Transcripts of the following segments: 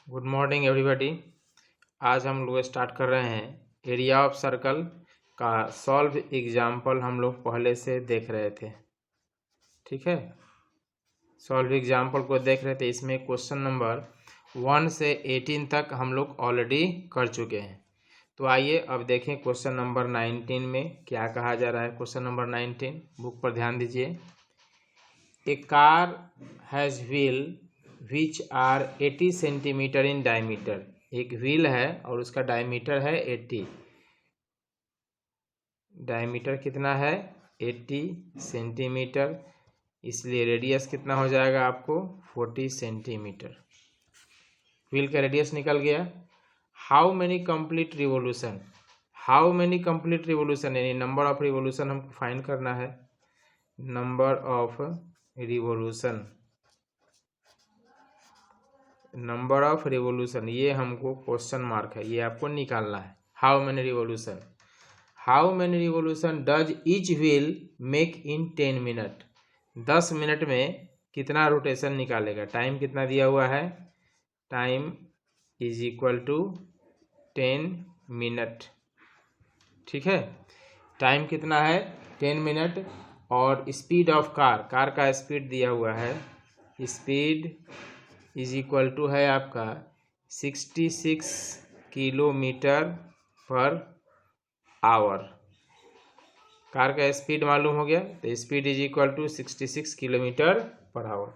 Good morning everybody. आज हम लोग स्टार्ट कर रहे हैं एरिया ऑफ सर्कल का सॉल्व एग्जाम्पल। हम लोग पहले से देख रहे थे, ठीक है। सॉल्व एग्जाम्पल को देख रहे थे। इसमें क्वेश्चन नंबर 1 से 18 तक हम लोग ऑलरेडी कर चुके हैं। तो आइए अब देखें क्वेश्चन नंबर 19 में क्या कहा जा रहा है। क्वेश्चन नंबर 19, बुक पर ध्यान दीजिए। A car has wheel which are 80 centimetre in diameter. एक व्हील है और उसका डायमीटर है 80। डायमीटर कितना है? 80 सेंटीमीटर। इसलिए रेडियस कितना हो जाएगा आपको? 40 सेंटीमीटर। व्हील का रेडियस निकल गया। How many complete revolution, how many complete revolution यानी नंबर ऑफ रिवोल्यूशन हमको फाइंड करना है। Number of revolution, number of revolution, ये हमको क्वेश्चन मार्क है, ये आपको निकालना है। How many revolution, how many revolution does each wheel make in 10 minute. 10 minute में कितना रोटेशन निकालेगा। टाइम कितना दिया हुआ है? Time is equal to 10 minute, ठीक है। टाइम कितना है? 10 मिनट। और स्पीड ऑफ कार, कार का स्पीड दिया हुआ है। स्पीड इज इक्वल टू है आपका 66 किलोमीटर पर आवर। कार का स्पीड मालूम हो गया, तो speed is equal to 66 kilometre per hour.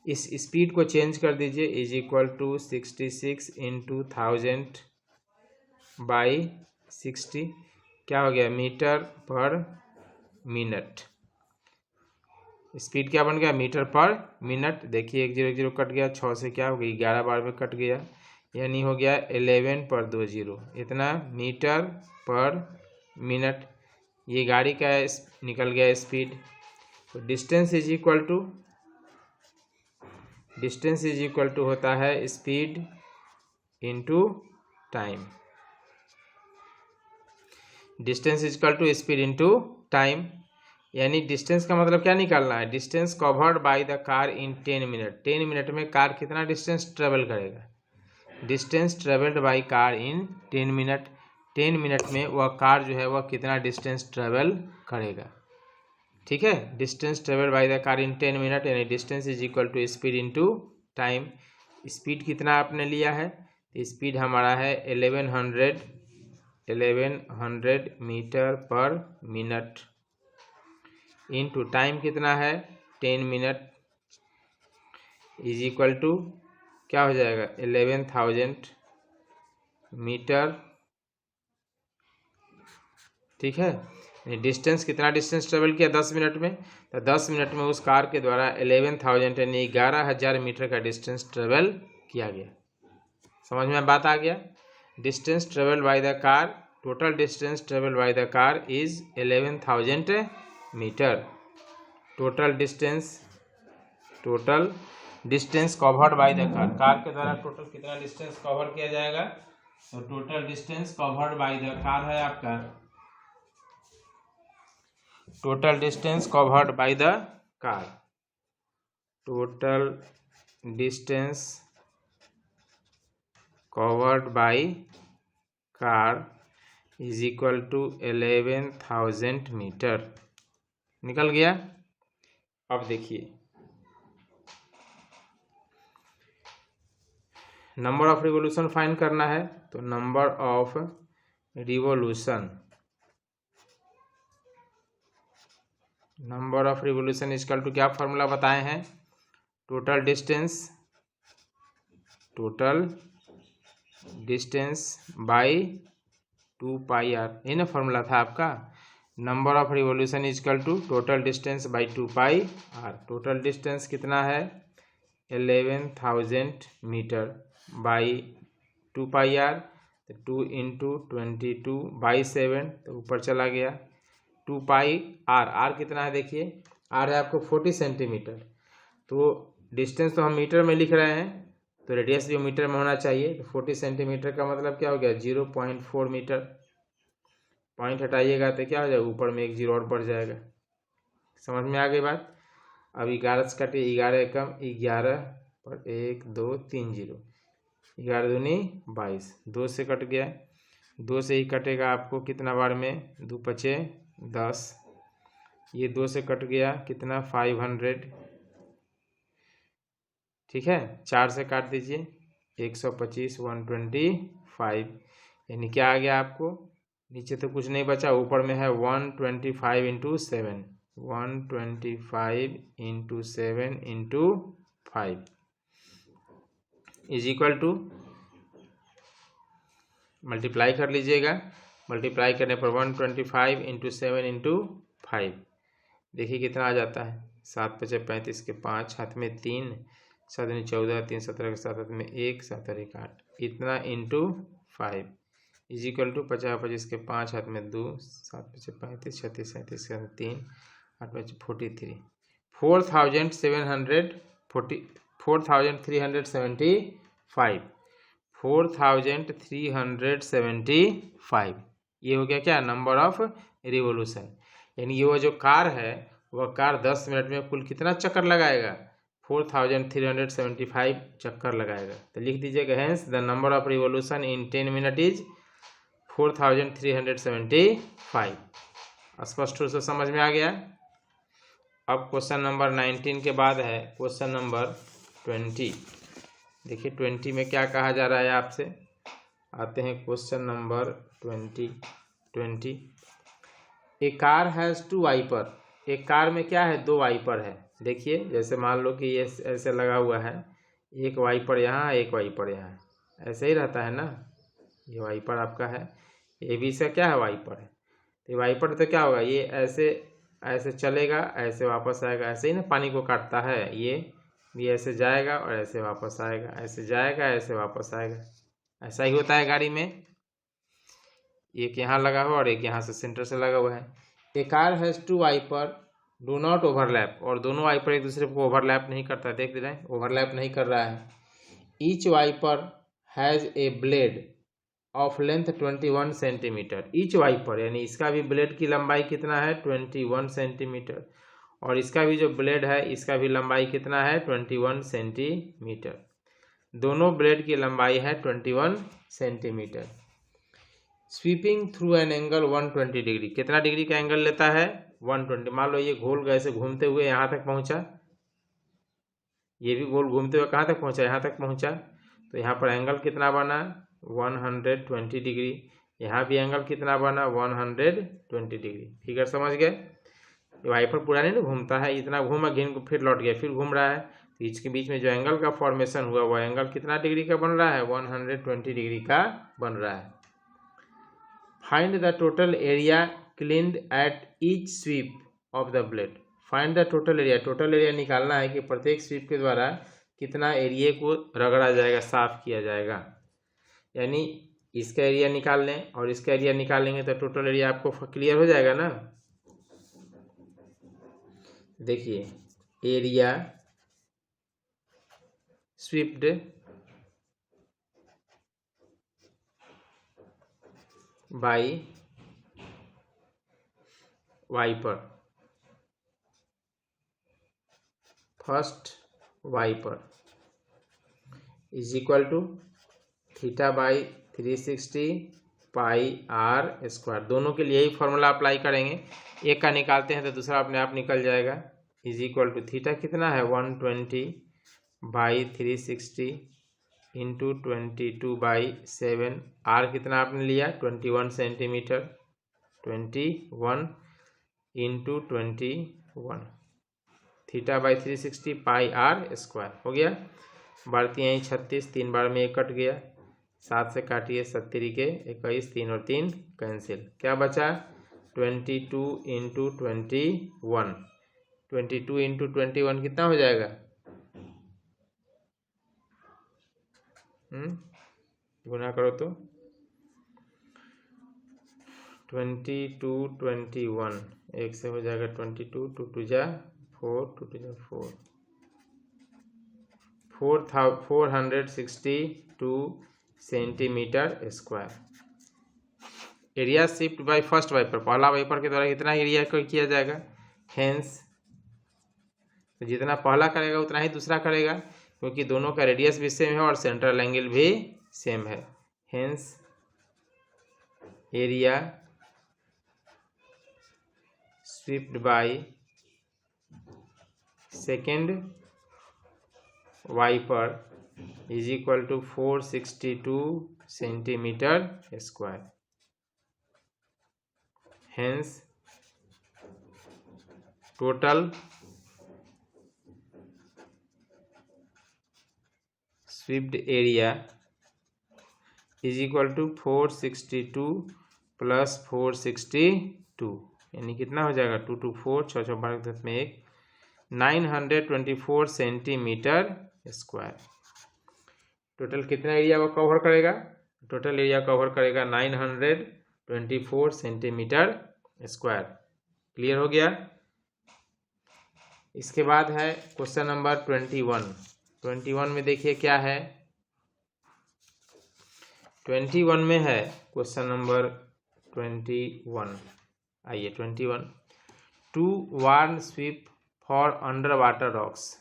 इस स्पीड को चेंज कर दीजिए, is equal to 66 into 1000 by 60, क्या हो गया? मीटर पर मिनट। स्पीड क्या बन गया? मीटर पर मिनट। देखिए 1 0 1 0 कट गया, 6 से क्या हो गई? 11 बार में कट गया, यानी हो गया 11 पर 2 0, इतना मीटर पर मिनट। ये गाड़ी का निकल गया स्पीड। तो distance is equal to, distance is equal to होता है speed into time. Distance is equal to speed into time, यानी डिस्टेंस का मतलब क्या निकालना है? Distance covered by the car in 10 minute. 10 minute में कार कितना डिस्टेंस ट्रेवल करेगा। Distance travelled by car in 10 minute. 10 minute में वह कार जो है वह कितना डिस्टेंस ट्रेवल करेगा, ठीक है। Distance travelled by the car in 10 minute, यानी distance is equal to speed into time. Speed कितना आपने लिया है? स्पीड हमारा है 1100 मीटर पर मिनट, इनटू टाइम कितना है? 10 मिनट, इज इक्वल टू क्या हो जाएगा? 11,000 मीटर, ठीक है। डिस्टेंस कितना डिस्टेंस ट्रेवल किया 10 मिनट में? तो 10 मिनट में उस कार के द्वारा 11,000 यानी 11,000 मीटर का डिस्टेंस ट्रेवल किया गया। समझ में बात आ गया? Distance travel by the car, total distance travel by the car is 11,000 metre. Total distance covered by the car, car के द्वारा टोटल कितना डिस्टेंस कवर किया जाएगा? तो total distance covered by the car है आपका, total distance covered by the car, total distance covered by car is equal to 11,000 metre. निकल गया। अब देखिए नंबर ऑफ रिवोल्यूशन फाइंड करना है। तो number of revolution, number of revolution equal to क्या फॉर्मूला बताए हैं? Total distance by 2 pi r, ये ना फॉर्मूला था आपका। Number of revolution equal to total distance by 2 pi r. Total distance कितना है? 11,000 मीटर बाई 2 पाई आर, तो 2 इंटू 22/7, तो ऊपर चला गया 2 पाई आर। आर कितना है? देखिए आर है आपको 40 सेंटीमीटर। तो डिस्टेंस तो हम मीटर में लिख रहे हैं, तो रेडियस भी मीटर में होना चाहिए। तो 40 सेंटीमीटर का मतलब क्या हो गया? 0.4 मीटर। पॉइंट हटाइएगा तो क्या हो जाएगा? ऊपर में एक 0 और बढ़ जाएगा। समझ में आ गई बात? अब 11 से काटिए, 11 कम 11 पर 1 2 3 0, 11 दूनी 22, 2 से कट गया, 2 से ही कटेगा आपको कितना बार में, 2 पचे 10, ये 2 से कट गया कितना 500, ठीक है। 4 से काट दीजिए 125, 125, यानी क्या आ गया आपको, नीचे तो कुछ नहीं बचा, ऊपर में है 125 into 7, 125 into 7 into 5 is equal to, multiply कर लीजिएगा, मल्टीप्लाई करने पर 125 इंटू 7 इंटू 5, देखिए कितना आ जाता है, 7 पचे 35 के 5, हाथ में 3, 7 दूनी 14, 3 17 के 7, हाथ में 1, 7 और 1 8, इतना इंटू 5 इज इक्वल टू 50 25 के 5, हाथ में 2, 7 पचे 35, 36 37 के 3, 8 पचे 43, 4375, 4375, ये हो गया क्या, नंबर ऑफ रिवोल्यूशन। यानी ये वो जो कार है वह कार 10 मिनट में कुल कितना चक्कर लगाएगा, 4375 चक्कर लगाएगा। तो लिख दीजिएगा, hence the number of revolution in 10 minute is 4375। स्पष्ट रूप से समझ में आ गया। अब क्वेश्चन नंबर 19 के बाद है क्वेश्चन नंबर 20। देखिए 20 में क्या कहा जा रहा है आपसे, आते हैं question number 20। A car has 2 wiper, एक कार में क्या है, 2 वाइपर है। देखिए जैसे मान लो कि ये ऐसे लगा हुआ है, एक वाइपर यहाँ, एक वाइपर यहाँ, ऐसे ही रहता है ना, ये वाइपर आपका है, ये भी इसका क्या है, वाइपर है। तो वाइपर तो क्या होगा, ये ऐसे ऐसे चलेगा, ऐसे वापस आएगा, ऐसे ही ना पानी को काटता है, ये भी ऐसे जाएगा और ऐसे वापस आएगा, ऐसे जाएगा ऐसे वापस आएगा, ऐसा ही होता है गाड़ी में। एक यहाँ लगा हुआ और एक यहाँ से सेंटर से लगा हुआ है। A car has 2 wiper do not overlap, और दोनों वाइपर एक दूसरे को ओवरलैप नहीं करता, देख रहे हैं ओवरलैप नहीं कर रहा है। Each wiper has a blade of length 21 centimetre, each wiper यानी इसका भी ब्लेड की लंबाई कितना है, 21 सेंटीमीटर, और इसका भी जो ब्लेड है इसका भी लंबाई कितना है, 21 सेंटीमीटर। दोनों ब्लेड की लंबाई है 21 centimetre. Sweeping through an angle 120 degree, कितना डिग्री का एंगल लेता है, 120। मान लो ये गोल ऐसे घूमते हुए यहाँ तक पहुँचा, ये भी गोल घूमते हुए कहाँ तक पहुँचा, यहाँ तक पहुँचा, तो यहाँ पर एंगल कितना बना, 120 डिग्री। यहाँ भी एंगल कितना बना, 120 डिग्री। फिगर समझ गए। वाइपर पूरा नहीं ना घूमता है, इतना घूमा घिन फिर लौट गया, फिर घूम रहा है, तो इसके बीच में जो एंगल का फॉर्मेशन हुआ वो एंगल कितना डिग्री का बन रहा है, 120 डिग्री का बन रहा है। Find the total area cleaned at each sweep of the blade. Find the total area, total area निकालना है कि प्रत्येक स्वीप के द्वारा कितना एरिया को रगड़ा जाएगा, साफ किया जाएगा। यानी इसका एरिया निकाल लें और इसका एरिया निकाल लेंगे तो टोटल एरिया आपको क्लियर हो जाएगा ना। देखिए area swept by wiper, first wiper is equal to theta by 360 pi r square. दोनों के लिए ही फॉर्मूला अप्लाई करेंगे, एक का निकालते हैं तो दूसरा अपने आप निकल जाएगा। इज इक्वल टू थीटा कितना है, 120 बाई 360 इंटू 22/7, आर कितना आपने लिया 21 centimetre, 21 into 21, theta by 360 pi r square हो गया। बढ़ती हैं 36, 3 बार में 1 कट गया, 7 से काटिए 70 के 21, 3 और 3 कैंसिल, क्या बचा 22 इंटू 21, 22 इंटू 21 कितना हो जाएगा, गुना करो तो 22 21, एक से हो जाएगा 22, 2 2 जा 4, 2 2 जा 4, 462 centimetre square. Area shift by first wiper, पहला वाइपर के द्वारा कितना एरिया को किया जाएगा, हेंस तो जितना पहला करेगा उतना ही दूसरा करेगा, क्योंकि दोनों का रेडियस भी सेम है और सेंट्रल एंगल भी सेम है। Hence area swept by second wiper is equal to 462 centimetre square. Hence total swept area is equal to 462 plus 462, यानी कितना हो जाएगा 2 2 4 6 6 12 10 में 1 924 सेंटीमीटर स्क्वायर। टोटल कितना एरिया को कवर करेगा? टोटल एरिया कवर करेगा 924 सेंटीमीटर स्क्वायर। क्लियर हो गया। इसके बाद है क्वेश्चन नंबर 21 में देखिए क्या है। 21 में है क्वेश्चन नंबर 21। आइए 21, to warn sweep for underwater rocks.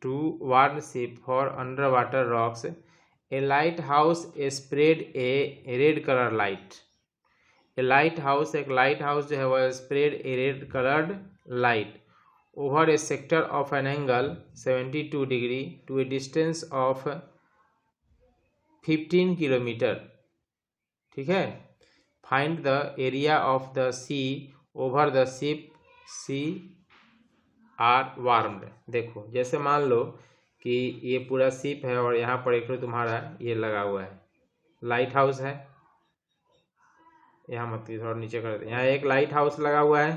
To warn sweep for underwater rocks a lighthouse spread a red colour light. A lighthouse, एक लाइट हाउस जो है वह spread a red coloured light over a sector of an angle 72 degree to a distance of 15 kilometre. ठीक है। Find the area of the sea over the ship sea are warned. देखो जैसे मान लो कि ये पूरा शिप है और यहाँ पर एक तो तुम्हारा ये लगा हुआ है, लाइट हाउस है। यहाँ मत थोड़ा नीचे कर दे, यहाँ एक लाइट हाउस लगा हुआ है।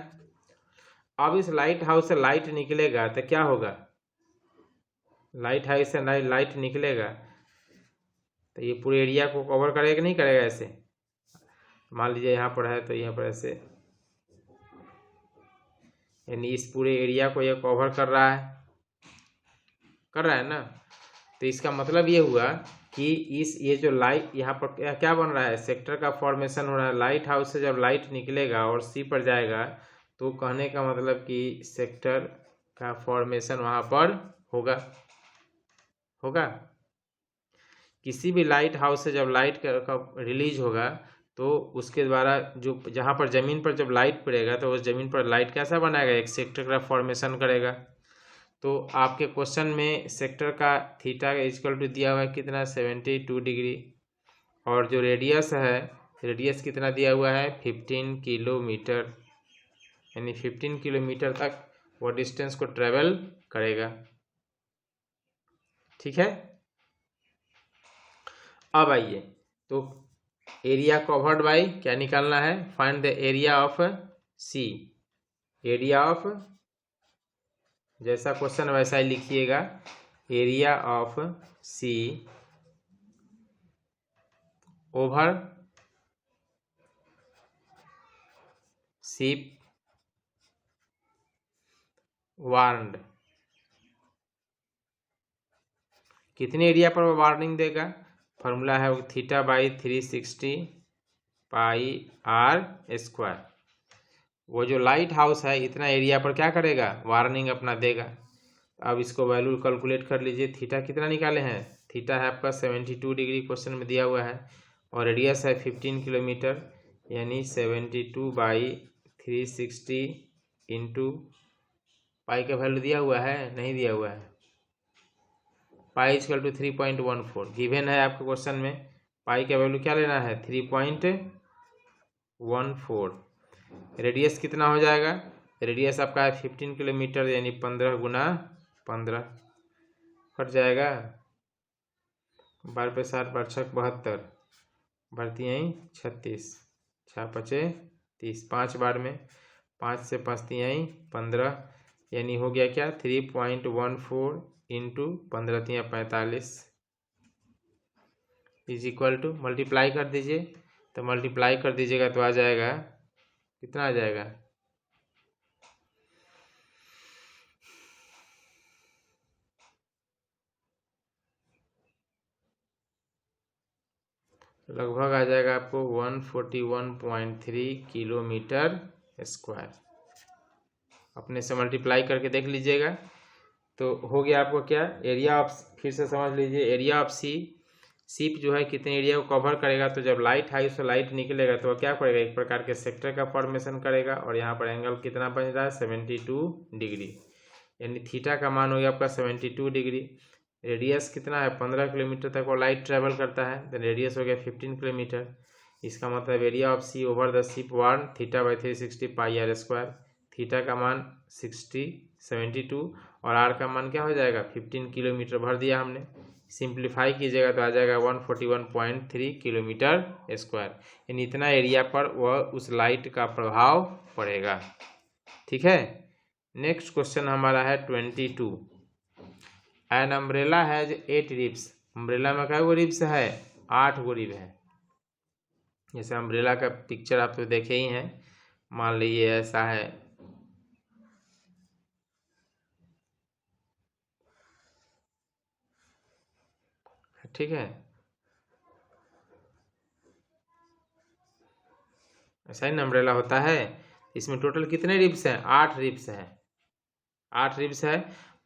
अब इस लाइट हाउस से लाइट निकलेगा तो क्या होगा? लाइट हाउस से लाइट निकलेगा तो ये पूरे एरिया को कवर करेगा कि नहीं करेगा? ऐसे मान लीजिए यहाँ पर है तो यहाँ पर ऐसे, यानी इस पूरे एरिया को ये कवर कर रहा है ना। तो इसका मतलब ये हुआ कि ये जो लाइट यहाँ पर क्या बन रहा है, सेक्टर का फॉर्मेशन हो रहा है। लाइट हाउस से जब लाइट निकलेगा और सी पर जाएगा तो कहने का मतलब कि सेक्टर का फॉर्मेशन वहाँ पर होगा। किसी भी लाइट हाउस से जब लाइट का रिलीज होगा तो उसके द्वारा जो जहाँ पर ज़मीन पर जब लाइट पड़ेगा तो उस ज़मीन पर लाइट कैसा बनाएगा? एक सेक्टर का फॉर्मेशन करेगा। तो आपके क्वेश्चन में सेक्टर का थीटा का इक्वल टू दिया हुआ है कितना? 72 डिग्री। और जो रेडियस है, रेडियस कितना दिया हुआ है? 15 किलोमीटर, यानी 15 किलोमीटर तक वो डिस्टेंस को ट्रेवल करेगा। ठीक है। अब आइए तो एरिया कवर्ड बाय क्या निकालना है? Find the area of sea. Area of, जैसा क्वेश्चन वैसा ही लिखिएगा, area of sea over ship warned. कितने एरिया पर वो वार्निंग देगा? फॉर्मूला है theta by 360 pi r square. वो जो लाइट हाउस है इतना एरिया पर क्या करेगा? वार्निंग अपना देगा। अब इसको वैल्यू कैलकुलेट कर लीजिए। थीटा कितना निकाले हैं? थीटा है आपका 72 डिग्री क्वेश्चन में दिया हुआ है और रेडियस है 15 किलोमीटर, यानी 72 बाई 360 इंटू पाई का वैल्यू दिया हुआ है? नहीं दिया हुआ है। पाई इक्वल टू 3.14 गिवन है आपके क्वेश्चन में। पाई का वैल्यू क्या लेना है? 3.14। रेडियस कितना हो जाएगा? रेडियस आपका है 15 किलोमीटर, यानी 15 गुना 15 कट जाएगा। 12 पे 60 12 6 72, बढ़ती यहीं 36 6 5 30, 5 बार में 5 से 5 यहीं 15, यानी हो गया क्या? 3.14 into 15 45 is equal to, multiply कर दीजिए। तो मल्टीप्लाई कर दीजिएगा तो आ जाएगा कितना? आ जाएगा लगभग आ जाएगा आपको 141.3 किलोमीटर स्क्वायर। अपने से मल्टीप्लाई करके देख लीजिएगा। तो हो गया आपको क्या, एरिया ऑफ, फिर से समझ लीजिए, एरिया ऑफ सीप जो है कितने एरिया को कवर करेगा। तो जब लाइट हाई से लाइट निकलेगा तो क्या करेगा, एक प्रकार के सेक्टर का फॉर्मेशन करेगा, और यहाँ पर एंगल कितना बन रहा है 72 डिग्री, यानी थीटा का मान हो गया आपका 72 डिग्री। रेडियस कितना है 15 किलोमीटर तक वो लाइट ट्रेवल करता है, तो रेडियस हो गया 15 किलोमीटर। इसका मतलब area of sea over the ship 1 theta by 360 pi r square. Theta का मान 72 और आर का मान क्या हो जाएगा 15 किलोमीटर भर दिया हमने। सिंप्लीफाई कीजिएगा तो आ जाएगा 141.3 किलोमीटर स्क्वायर, यानी इतना एरिया पर वह उस लाइट का प्रभाव पड़ेगा। ठीक है, नेक्स्ट क्वेश्चन हमारा है 22। An umbrella has 8 ribs. Umbrella में क्या रिब्स है, 8 गो रिब है। जैसे अम्ब्रेला का पिक्चर आप तो देखे ही हैं, मान लीजिए ऐसा है, ठीक है, ऐसा ही अम्ब्रेला होता है। इसमें टोटल कितने रिब्स हैं, 8 रिब्स हैं। 8 रिब्स है,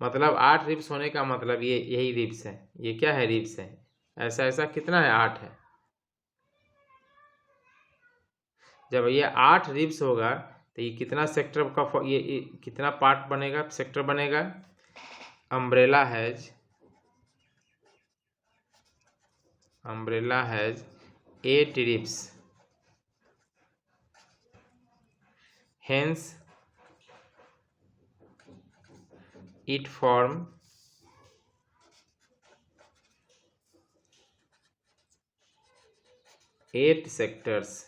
मतलब 8 रिब्स होने का मतलब ये यही रिब्स है, ये क्या है रिब्स है, ऐसा ऐसा कितना है 8 है। जब ये 8 रिब्स होगा तो ये कितना सेक्टर का, ये कितना पार्ट बनेगा, सेक्टर बनेगा। Umbrella has 8 ribs, hence it form 8 sectors.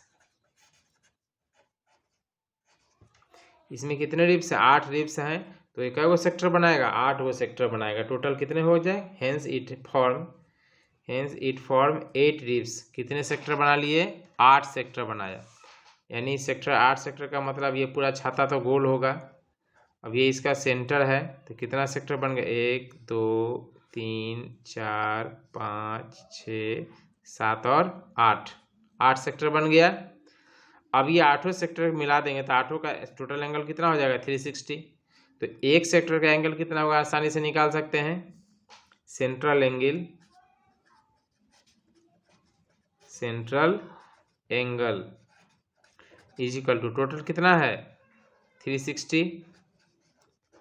इसमें कितने रिब्स हैं, 8 रिब्स हैं, तो एक वो सेक्टर बनाएगा, 8 वो सेक्टर बनाएगा। टोटल कितने हो जाए, हेंस इट फॉर्म 8 रिब्स। कितने सेक्टर बना लिए, 8 सेक्टर बनाया, यानी सेक्टर 8 सेक्टर का मतलब ये पूरा छाता तो गोल होगा। अब ये इसका सेंटर है, तो कितना सेक्टर बन गया, 1 2 3 4 5 6 7 और 8 सेक्टर बन गया। अब ये 8 सेक्टर मिला देंगे तो 8 का टोटल एंगल कितना हो जाएगा 360। तो एक सेक्टर का एंगल कितना होगा आसानी से निकाल सकते हैं, central angle is equal to total कितना है 360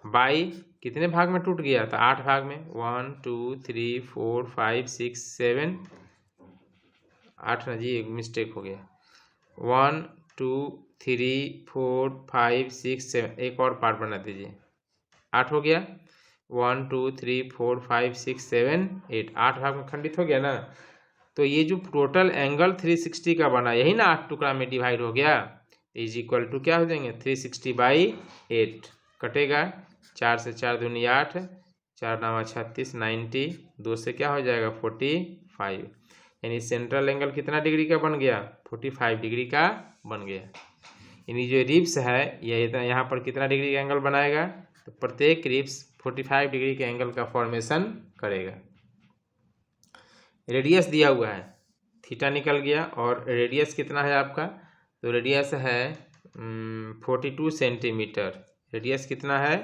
बाई कितने भाग में टूट गया था, 8 भाग में, 1 2 3 4 5 6 7 8 ना जी, एक मिस्टेक हो गया, 1 2 3 4 5 6 7, एक और पार्ट बना दीजिए, 8 हो गया, 1 2 3 4 5 6 7 8, 8 भाग में खंडित हो गया ना। तो ये जो टोटल एंगल 360 का बना, यही ना 8 टुकड़ा में डिवाइड हो गया, इज इक्वल टू क्या हो जाएंगे 360 बाई 8, कटेगा 4 से 4 दूनी 8, 4 9 36 90, 2 से क्या हो जाएगा 45, यानी सेंट्रल एंगल कितना डिग्री का बन गया 45 डिग्री का बन गया। यानी जो रिब्स है ये यहाँ पर कितना डिग्री का एंगल बनाएगा, तो प्रत्येक रिब्स 45 डिग्री के एंगल का फॉर्मेशन करेगा। रेडियस दिया हुआ है, थीटा निकल गया, और रेडियस कितना है आपका, तो रेडियस है 42 सेंटीमीटर। रेडियस कितना है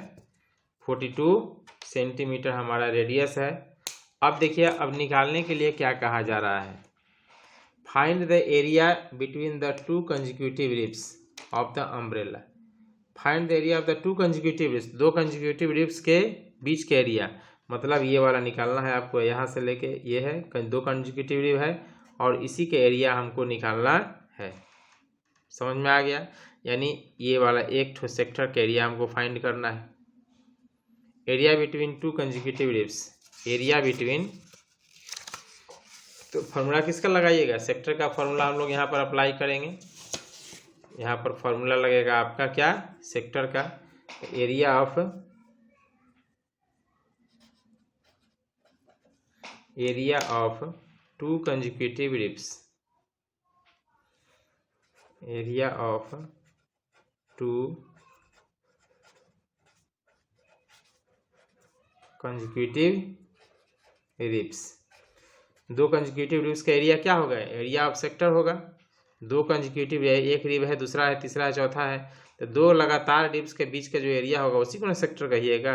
42 सेंटीमीटर हमारा रेडियस है। अब देखिए, अब निकालने के लिए क्या कहा जा रहा है, find the area between the 2 consecutive ribs of the umbrella. Find the area of the 2 consecutive ribs, 2 consecutive ribs के बीच के एरिया, मतलब ये वाला निकालना है आपको, यहाँ से लेके ये है 2 कंसेक्यूटिव रिब है, और इसी के एरिया हमको निकालना है। समझ में आ गया, यानी ये वाला एक ठो सेक्टर का एरिया हमको फाइंड करना है। Area between 2 consecutive ribs, area between, तो फॉर्मूला किसका लगाइएगा, सेक्टर का फॉर्मूला हम लोग यहाँ पर अप्लाई करेंगे। यहाँ पर फॉर्मूला लगेगा आपका क्या, सेक्टर का, area of 2 consecutive ribs, area of 2 consecutive ribs. 2 consecutive ribs का एरिया क्या होगा, एरिया ऑफ सेक्टर होगा। 2 कंसेक्यूटिव, एक रिब है, दूसरा है, तीसरा है, चौथा है, तो 2 लगातार रिब्स के बीच का जो एरिया होगा उसी को ना सेक्टर कहिएगा।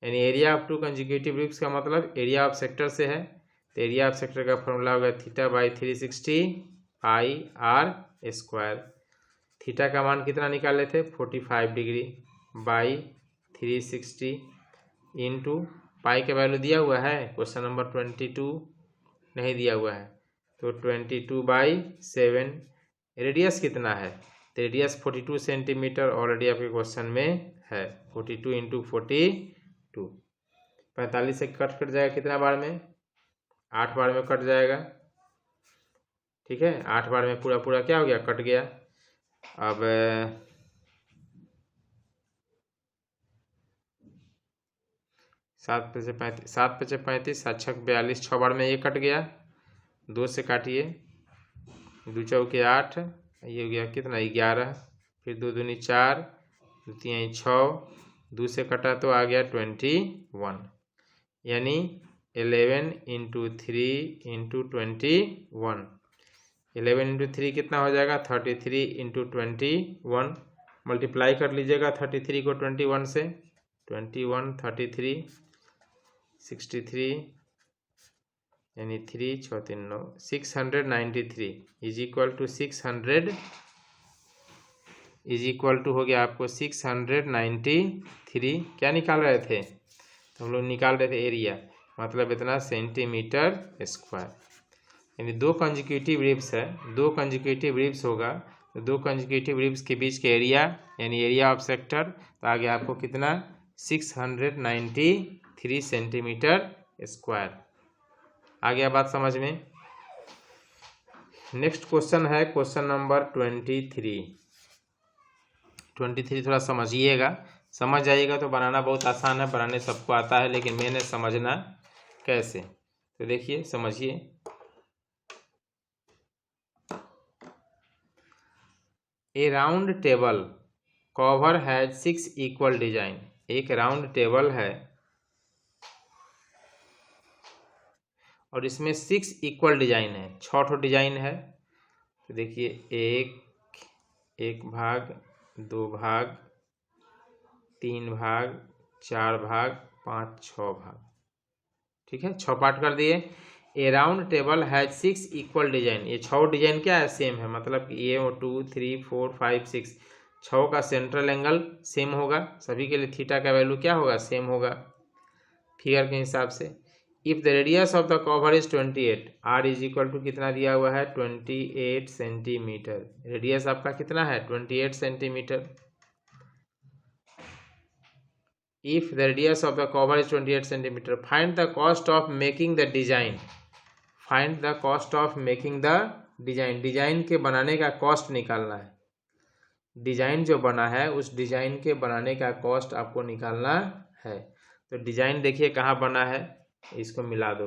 यानी area of two consecutive ribs का मतलब एरिया ऑफ सेक्टर से है। तो एरिया ऑफ सेक्टर का फॉर्मूला होगा theta by 360 pi r square. Theta का मान कितना निकाल लेते 45 डिग्री बाई 360 इंटू पाई का वैल्यू दिया हुआ है क्वेश्चन नंबर 22, नहीं दिया हुआ है तो 22/7। रेडियस कितना है तो रेडियस 42 सेंटीमीटर ऑलरेडी आपके क्वेश्चन में है। 42 इंटू 42 45 से कट जाएगा कितना बार में 8 बार में कट जाएगा। ठीक है 8 बार में पूरा पूरा क्या हो गया कट गया। अब 7 से 35 7 छक 42 6 बार में ये कट गया। 2 से काटिए 2 चौके 8 ये हो गया कितना 11 फिर 2 दूनी 4 2 तीन 6 2 से कटा तो आ गया 21 यानी 11 इंटू 3 इंटू 21 11 इंटू 3 कितना हो जाएगा 33 इंटू 21 मल्टीप्लाई कर लीजिएगा 33 को 21 से 21 33 63 यानी 3 6 3 9 693 is equal to 600 is equal to हो गया आपको 693। क्या निकाल रहे थे तो हम लोग निकाल रहे थे एरिया मतलब इतना सेंटीमीटर स्क्वायर। यानी 2 कंजिक्यूटिव रिब्स है 2 कंजिक्यूटिव रिब्स होगा तो 2 कंजिक्यूटिव रिब्स के बीच के एरिया यानी एरिया ऑफ सेक्टर तो आगे आपको कितना 693 सेंटीमीटर स्क्वायर। आ गया बात समझ में। नेक्स्ट क्वेश्चन है क्वेश्चन नंबर 23 थोड़ा समझिएगा, समझ जाइएगा तो बनाना बहुत आसान है, बनाने सबको आता है लेकिन मैंने समझना कैसे तो देखिए समझिए। A round table cover has 6 equal design. एक राउंड टेबल है और इसमें 6 इक्वल डिजाइन है 6 डिजाइन है। तो देखिए एक भाग 2 भाग 3 भाग 4 भाग 5 6 भाग। ठीक है 6 पार्ट कर दिए। A round table has 6 equal design. ये 6 डिजाइन क्या है सेम है मतलब कि ये 2 3 4 5 6 6 का सेंट्रल एंगल सेम होगा सभी के लिए। थीटा का वैल्यू क्या होगा सेम होगा फिगर के हिसाब से। If the radius of the cover is 28 r is equal to कितना दिया हुआ है 28 सेंटीमीटर। रेडियस आपका कितना है 28 centimetre. If the radius of the cover is 28 centimeter, find the cost of making the design. Find the cost of making the design. Design के बनाने का कॉस्ट निकालना है। डिजाइन जो बना है उस डिजाइन के बनाने का कॉस्ट आपको निकालना है। तो डिजाइन देखिए कहाँ बना है इसको मिला दो।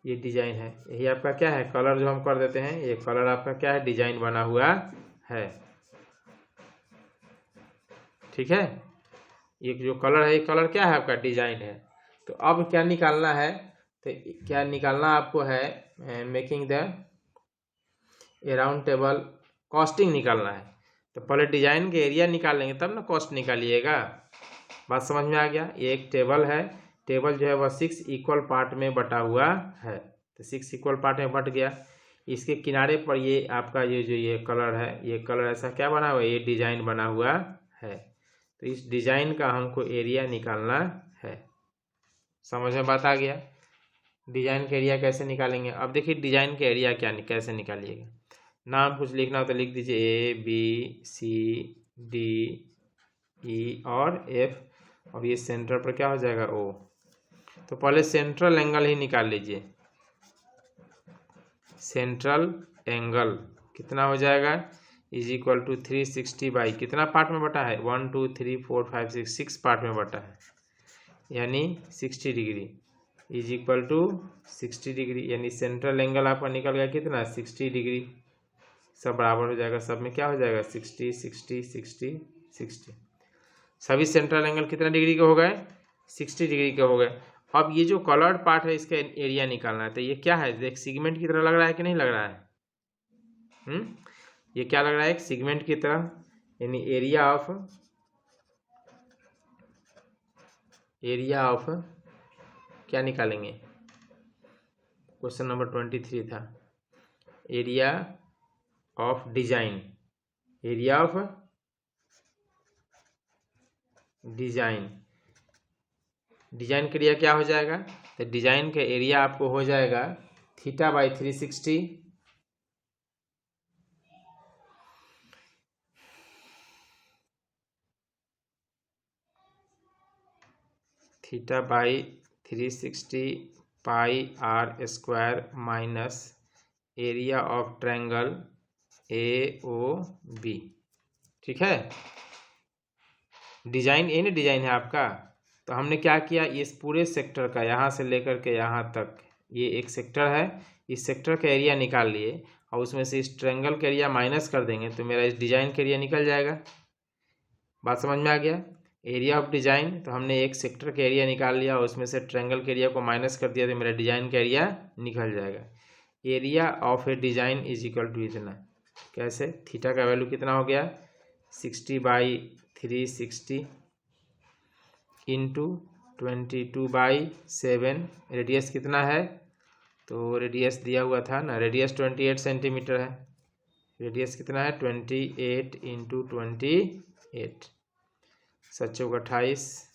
ये डिजाइन है यही आपका क्या है कलर जो हम कर देते हैं ये कलर आपका क्या है डिजाइन बना हुआ है। ठीक है ये जो कलर है ये कलर क्या है आपका डिजाइन है। तो अब क्या निकालना है तो क्या निकालना आपको है making the A round table costing निकालना है। तो पहले डिजाइन के एरिया निकाल लेंगे तब ना कॉस्ट निकालिएगा। बात समझ में आ गया। ये एक टेबल है टेबल जो है वह 6 इक्वल पार्ट में बटा हुआ है। तो 6 इक्वल पार्ट में बट गया। इसके किनारे पर ये आपका ये जो ये कलर है ये कलर ऐसा क्या बना हुआ है ये डिजाइन बना हुआ है। तो इस डिजाइन का हमको एरिया निकालना है। समझ में बात आ गया। डिजाइन का एरिया कैसे निकालेंगे अब देखिए डिजाइन का एरिया क्या कैसे निकालिएगा। नाम कुछ लिखना हो तो लिख दीजिए ABCDE और F और ये सेंटर पर क्या हो जाएगा O। तो पहले सेंट्रल एंगल ही निकाल लीजिए। सेंट्रल एंगल कितना हो जाएगा इज इक्वल टू 360 बाई कितना पार्ट में बटा है 1 2 3 4 5 6 पार्ट में बटा है यानी 60 degree is equal to 60 degree. यानी सेंट्रल एंगल आपका निकल गया कितना 60 डिग्री। सब बराबर हो जाएगा सब में क्या हो जाएगा 60 60 60 60। सभी सेंट्रल एंगल कितना डिग्री के हो गए 60 डिग्री के हो गए। अब ये जो कलर्ड पार्ट है इसका एरिया निकालना है। तो ये क्या है देख सेगमेंट की तरह लग रहा है कि नहीं लग रहा है। ये क्या लग रहा है, एक सेगमेंट की तरह, यानी एरिया ऑफ क्या निकालेंगे, क्वेश्चन नंबर 23 था, area of design, area of design, design का एरिया क्या हो जाएगा, तो डिजाइन का एरिया आपको हो जाएगा theta by 360 theta by 360 pi r square minus area of triangle AOB। ठीक है, डिजाइन ए ना डिजाइन है आपका, तो हमने क्या किया, इस पूरे सेक्टर का यहाँ से लेकर के यहाँ तक ये एक सेक्टर है, इस सेक्टर का एरिया निकाल लिए और उसमें से इस ट्रायंगल का एरिया माइनस कर देंगे तो मेरा इस डिजाइन का एरिया निकल जाएगा। बात समझ में आ गया, एरिया ऑफ डिजाइन, तो हमने एक सेक्टर का एरिया निकाल लिया और उसमें से ट्रायंगल के एरिया को माइनस कर दिया तो मेरा डिजाइन का एरिया निकल जाएगा। Area of a design is equal to इतना, कैसे, थीटा का वैल्यू कितना हो गया 60 बाई 360 इंटू 22/7, रेडियस कितना है, तो रेडियस दिया हुआ था ना, रेडियस 28 सेंटीमीटर है, रेडियस कितना है 28 इंटू 28, 7 चौक 28,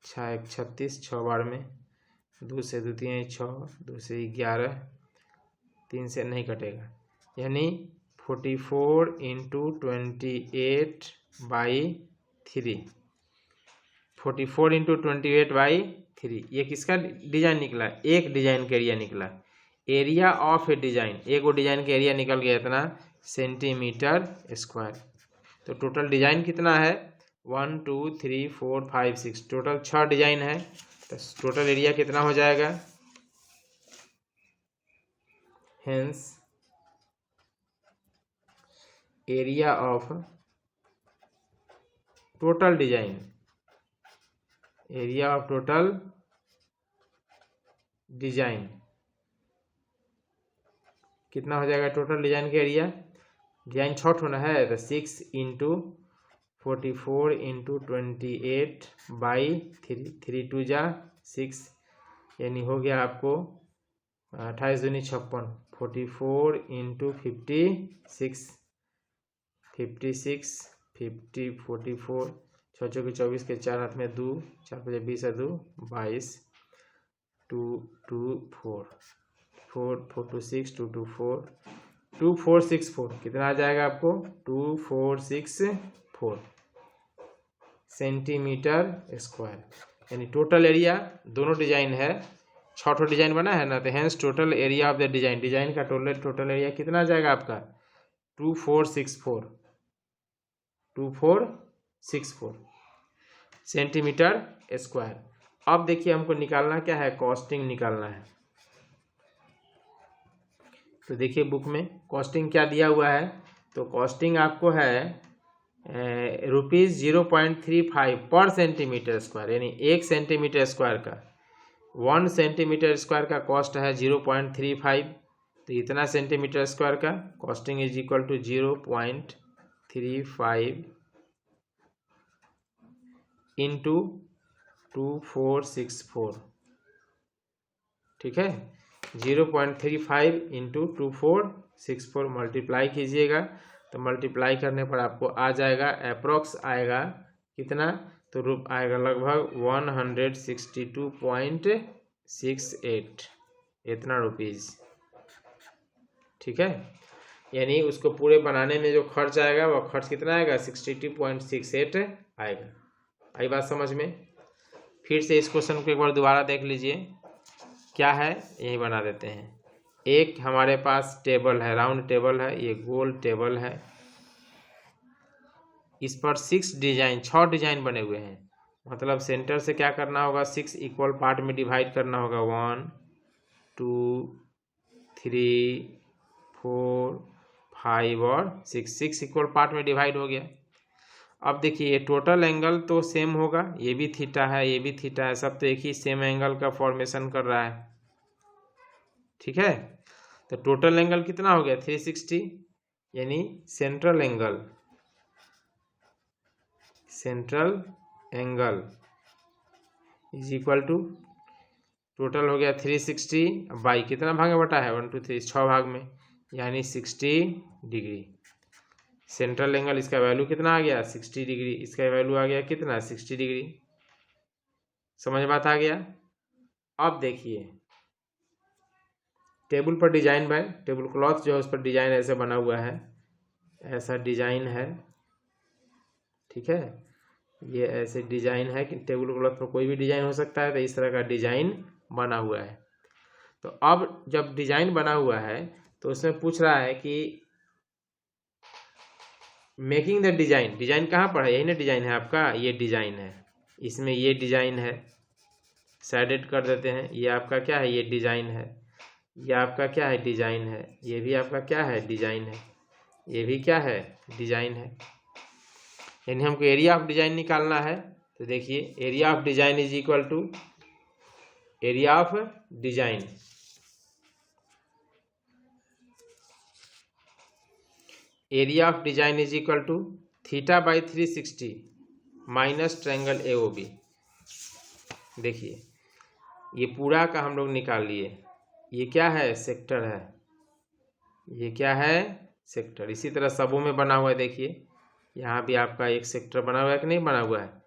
6 1 36, 6 बार में 2 से 2 3 6, 2 से 11, 3 से नहीं कटेगा, यानी 44 इंटू 28/3, 44 इंटू 28/3, ये किसका डिजाइन निकला, एक डिजाइन का एरिया निकला, एरिया ऑफ ए डिजाइन, एक वो डिजाइन का एरिया निकल गया इतना सेंटीमीटर स्क्वायर। तो टोटल डिजाइन कितना है 1 2 3 4 5 6, टोटल 6 डिजाइन है, तो टोटल एरिया कितना हो जाएगा, hence area of total design, area of total design कितना हो जाएगा, टोटल डिजाइन का एरिया, डिजाइन शॉर्ट होना है तो 6 इंटू 44 इंटू 28/3, 3 2 जा 6, यानी हो गया आपको 28 दूनी 56, 44 इंटू 56, 56 50 44, 6 चौके 24 के 4 हाथ में 2, 4 5 20 2 22, 2 2 4 4 4 2 6 2 2 4 2464, कितना आ जाएगा आपको 2464 सेंटीमीटर स्क्वायर, यानी टोटल एरिया दोनों डिजाइन है, 6 डिजाइन बना है ना, तो hence total area of the design, design का टोटल एरिया कितना आ जाएगा आपका 2464 सेंटीमीटर स्क्वायर। अब देखिए हमको निकालना क्या है, कॉस्टिंग निकालना है, तो देखिए बुक में कॉस्टिंग क्या दिया हुआ है, तो कॉस्टिंग आपको है ₹0.35 पर सेंटीमीटर स्क्वायर, यानी 1 सेंटीमीटर स्क्वायर का 1 सेंटीमीटर स्क्वायर का कॉस्ट है 0.35, तो इतना सेंटीमीटर स्क्वायर का costing is equal to 0.35 into 2464, ठीक है, 0.35 इंटू 2464 मल्टीप्लाई कीजिएगा, तो मल्टीप्लाई करने पर आपको आ जाएगा अप्रोक्स आएगा कितना, तो आएगा लगभग 162.68 इतना रुपीज़, ठीक है, यानी उसको पूरे बनाने में जो खर्च आएगा वो खर्च कितना आएगा 62.68 आएगा। आई बात समझ में, फिर से इस क्वेश्चन को एक बार दोबारा देख लीजिए, क्या है यही बना देते हैं, एक हमारे पास टेबल है, राउंड टेबल है, ये गोल टेबल है, इस पर 6 डिजाइन बने हुए हैं, मतलब सेंटर से क्या करना होगा 6 इक्वल पार्ट में डिवाइड करना होगा, 1 2 3 4 5 और 6 इक्वल पार्ट में डिवाइड हो गया। अब देखिए ये टोटल एंगल तो सेम होगा, ये भी थीटा है, ये भी थीटा है, सब तो एक ही सेम एंगल का फॉर्मेशन कर रहा है, ठीक है, तो टोटल एंगल कितना हो गया 360, यानी central angle is equal to total हो गया 360 बाई कितना भाग में बटा है 1 2 3 6 भाग में, यानी 60 डिग्री। सेंट्रल एंगल इसका वैल्यू कितना आ गया 60 डिग्री, इसका वैल्यू आ गया कितना 60 डिग्री। समझ बात आ गया। अब देखिए टेबल पर डिजाइन बाय टेबल क्लॉथ जो है उस पर डिजाइन ऐसे बना हुआ है, ऐसा डिजाइन है, ठीक है। ये ऐसे डिजाइन है कि टेबल क्लॉथ पर कोई भी डिजाइन हो सकता है, तो इस तरह का डिजाइन बना हुआ है। तो अब जब डिजाइन बना हुआ है तो उसमें पूछ रहा है कि मेकिंग द डिजाइन, डिजाइन कहाँ पर है, यही ना डिजाइन है आपका, ये डिजाइन है, इसमें ये डिजाइन है, साइडेड कर देते हैं, ये आपका क्या है ये डिजाइन है, ये आपका क्या है डिजाइन है, ये भी आपका क्या है डिजाइन है, ये भी क्या है डिजाइन है। यानी हमको एरिया ऑफ डिजाइन निकालना है। तो देखिए area of design is equal to area of design, area of design is equal to theta by 360 minus triangle AOB। देखिए ये पूरा का हम लोग निकाल लिए, ये क्या है सेक्टर है, ये क्या है सेक्टर। इसी तरह सबों में बना हुआ है, देखिए यहाँ भी आपका एक सेक्टर बना हुआ है कि नहीं बना हुआ है,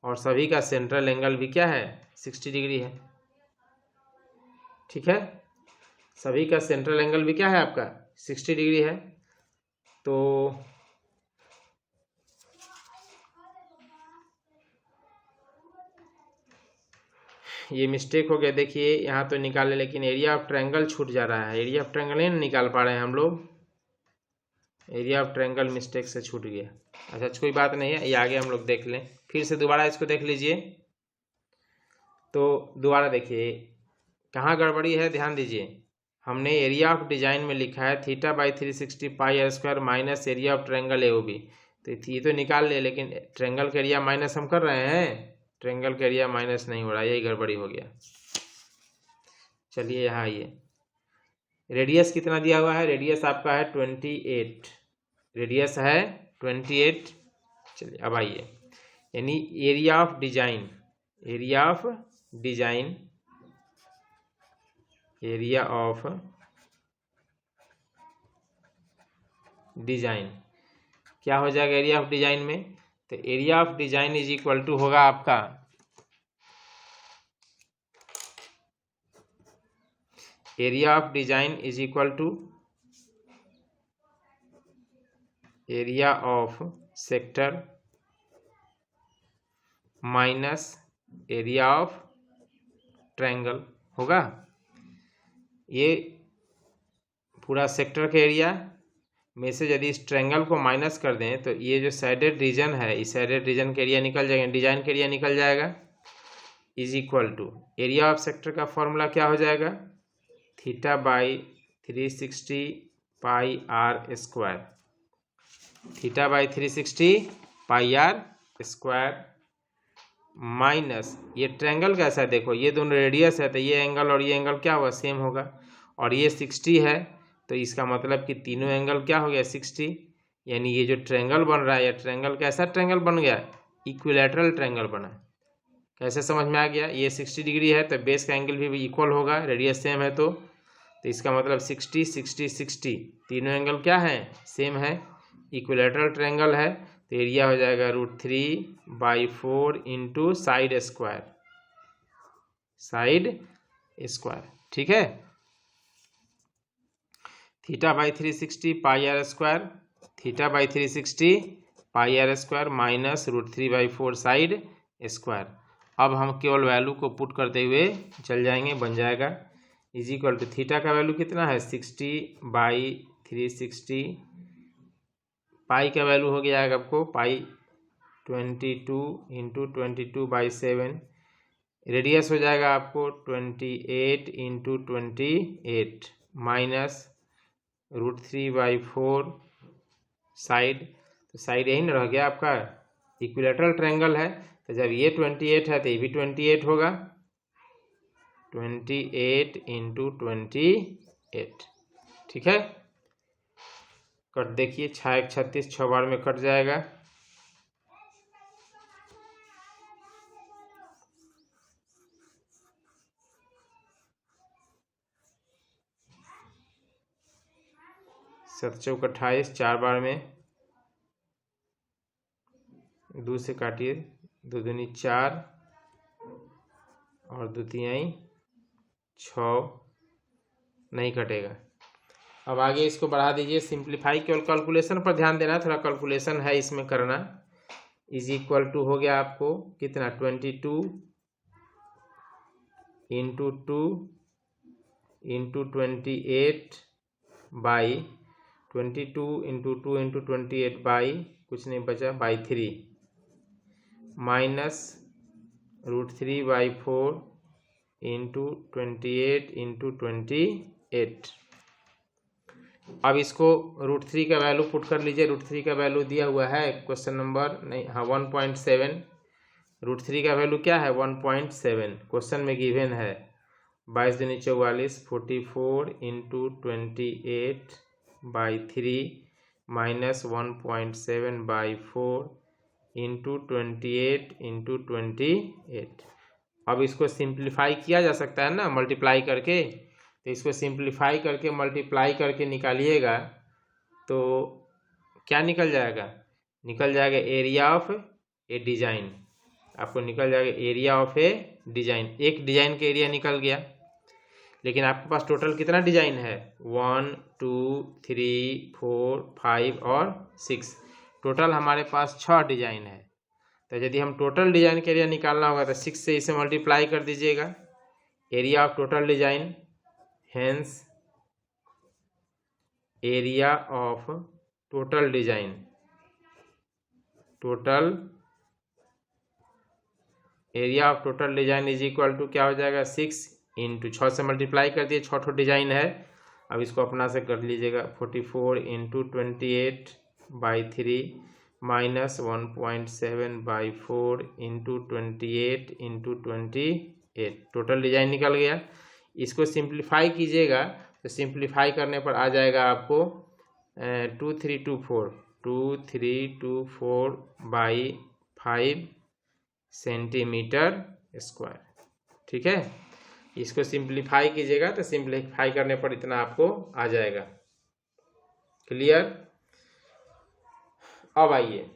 और सभी का सेंट्रल एंगल भी क्या है 60 डिग्री है, ठीक है। सभी का सेंट्रल एंगल भी क्या है आपका 60 डिग्री है। तो ये मिस्टेक हो गया, देखिए यहाँ तो निकाले लेकिन एरिया ऑफ ट्रायंगल छूट जा रहा है, एरिया ऑफ ट्रायंगल नहीं निकाल पा रहे हैं हम लोग, एरिया ऑफ ट्रायंगल मिस्टेक से छूट गया। अच्छा कोई बात नहीं है, ये आगे हम लोग देख लें, फिर से दोबारा इसको देख लीजिए। तो दोबारा देखिए कहाँ गड़बड़ी है, ध्यान दीजिए। हमने एरिया ऑफ डिजाइन में लिखा है theta by 360 pi r square minus area of triangle AOB। तो ये तो निकाल ले, लेकिन ट्रायंगल का एरिया माइनस हम कर रहे हैं, ट्रायंगल का एरिया माइनस नहीं हो रहा, यही गड़बड़ी हो गया। चलिए यहाँ आइए, रेडियस कितना दिया हुआ है, रेडियस आपका है 28, रेडियस है 28। चलिए अब आइए, यानी area of design, area of design, area of design क्या हो जाएगा एरिया ऑफ डिजाइन में। तो area of design is equal to होगा आपका area of design is equal to area of sector minus area of triangle होगा। ये पूरा सेक्टर का एरिया में से यदि इस ट्रायंगल को माइनस कर दें तो ये जो साइडेड रीजन है, इस साइडेड रीजन का एरिया निकल जाएगा, डिजाइन का एरिया निकल जाएगा, is equal to area of sector का फॉर्मूला क्या हो जाएगा theta by 360 pi r square, theta by 360 pi r square minus ये ट्रायंगल कैसा है, देखो ये दोनों रेडियस है तो ये एंगल और ये एंगल क्या होगा सेम होगा, और ये 60 है तो इसका मतलब कि तीनों एंगल क्या हो गया 60, यानी ये जो ट्रायंगल बन रहा है ये ट्रायंगल कैसा ट्रायंगल बन गया इक्विलैटरल ट्रायंगल बना। कैसे समझ में आ गया, ये 60 डिग्री है तो बेस का एंगल भी इक्वल होगा, रेडियस सेम है तो इसका मतलब 60 60 60 तीनों एंगल क्या है सेम है, इक्विलैटरल ट्रायंगल है। तो एरिया हो जाएगा √3/4 into side square, side square, ठीक है। Theta by 360 pi r square, theta by 360 pi r square minus √3/4 side square. अब हम केवल वैल्यू को पुट करते हुए चल जाएंगे, बन जाएगा इज इक्वल टू थीटा का वैल्यू कितना है 60/360, पाई का वैल्यू हो गया है आपको पाई 22 इंटू 22/7, रेडियस हो जाएगा आपको 28 इंटू 28 माइनस √3/4 साइड, तो साइड यही ना रह गया आपका, इक्विलैटरल ट्रायंगल है तो जब ये 28 है तो ये भी 28 होगा, 28 इंटू 28, ठीक है, कट देखिए 6 1 36, 6 बार में कट जाएगा। सत चौक 28, 4 बार में 2 से काटिए, 2 दूनी 4 और 2 तिहाई 6, नहीं कटेगा। अब आगे इसको बढ़ा दीजिए, सिंप्लीफाई, केवल कैलकुलेशन पर ध्यान देना, थोड़ा कैलकुलेशन है इसमें करना। इज इक्वल टू हो गया आपको कितना, 22 into 2 into 28 by 22 into 2 into 28 by कुछ नहीं बचा, बाई 3 माइनस √3/4 इंटू 28 इंटू 28। अब इसको √3 का वैल्यू पुट कर लीजिए। √3 का वैल्यू दिया हुआ है क्वेश्चन नंबर, नहीं हाँ 1.7। √3 का वैल्यू क्या है, 1.7 क्वेश्चन में गिवन है। 22 दूनी 44, 44 इंटू 28/3 माइनस 1.7/4 इंटू 28 इंटू 28। अब इसको सिंप्लीफाई किया जा सकता है ना, मल्टीप्लाई करके। तो इसको सिंप्लीफाई करके मल्टीप्लाई करके निकालिएगा तो क्या निकल जाएगा, निकल जाएगा एरिया ऑफ ए डिजाइन। आपको निकल जाएगा एरिया ऑफ ए डिजाइन। एक डिजाइन का एरिया निकल गया, लेकिन आपके पास टोटल कितना डिजाइन है, 1 2 3 4 5 और 6। टोटल हमारे पास 6 डिजाइन है। तो यदि हम टोटल डिजाइन का एरिया निकालना होगा तो 6 से इसे मल्टीप्लाई कर दीजिएगा, area of total design, hence area of total design, total area of total design is equal to क्या हो जाएगा, 6 इंटू 6 से मल्टीप्लाई कर दिए, 6 डिजाइन है। अब इसको अपना से कर लीजिएगा, 44 into 28/3 minus 1.7/4 into 28 into 28। Total design निकल गया। इसको सिंप्लीफाई कीजिएगा तो सिंप्लीफाई करने पर आ जाएगा आपको 2324/5 सेंटीमीटर स्क्वायर। ठीक है, इसको सिंप्लीफाई कीजिएगा तो सिंप्लीफाई करने पर इतना आपको आ जाएगा। क्लियर। अब आइए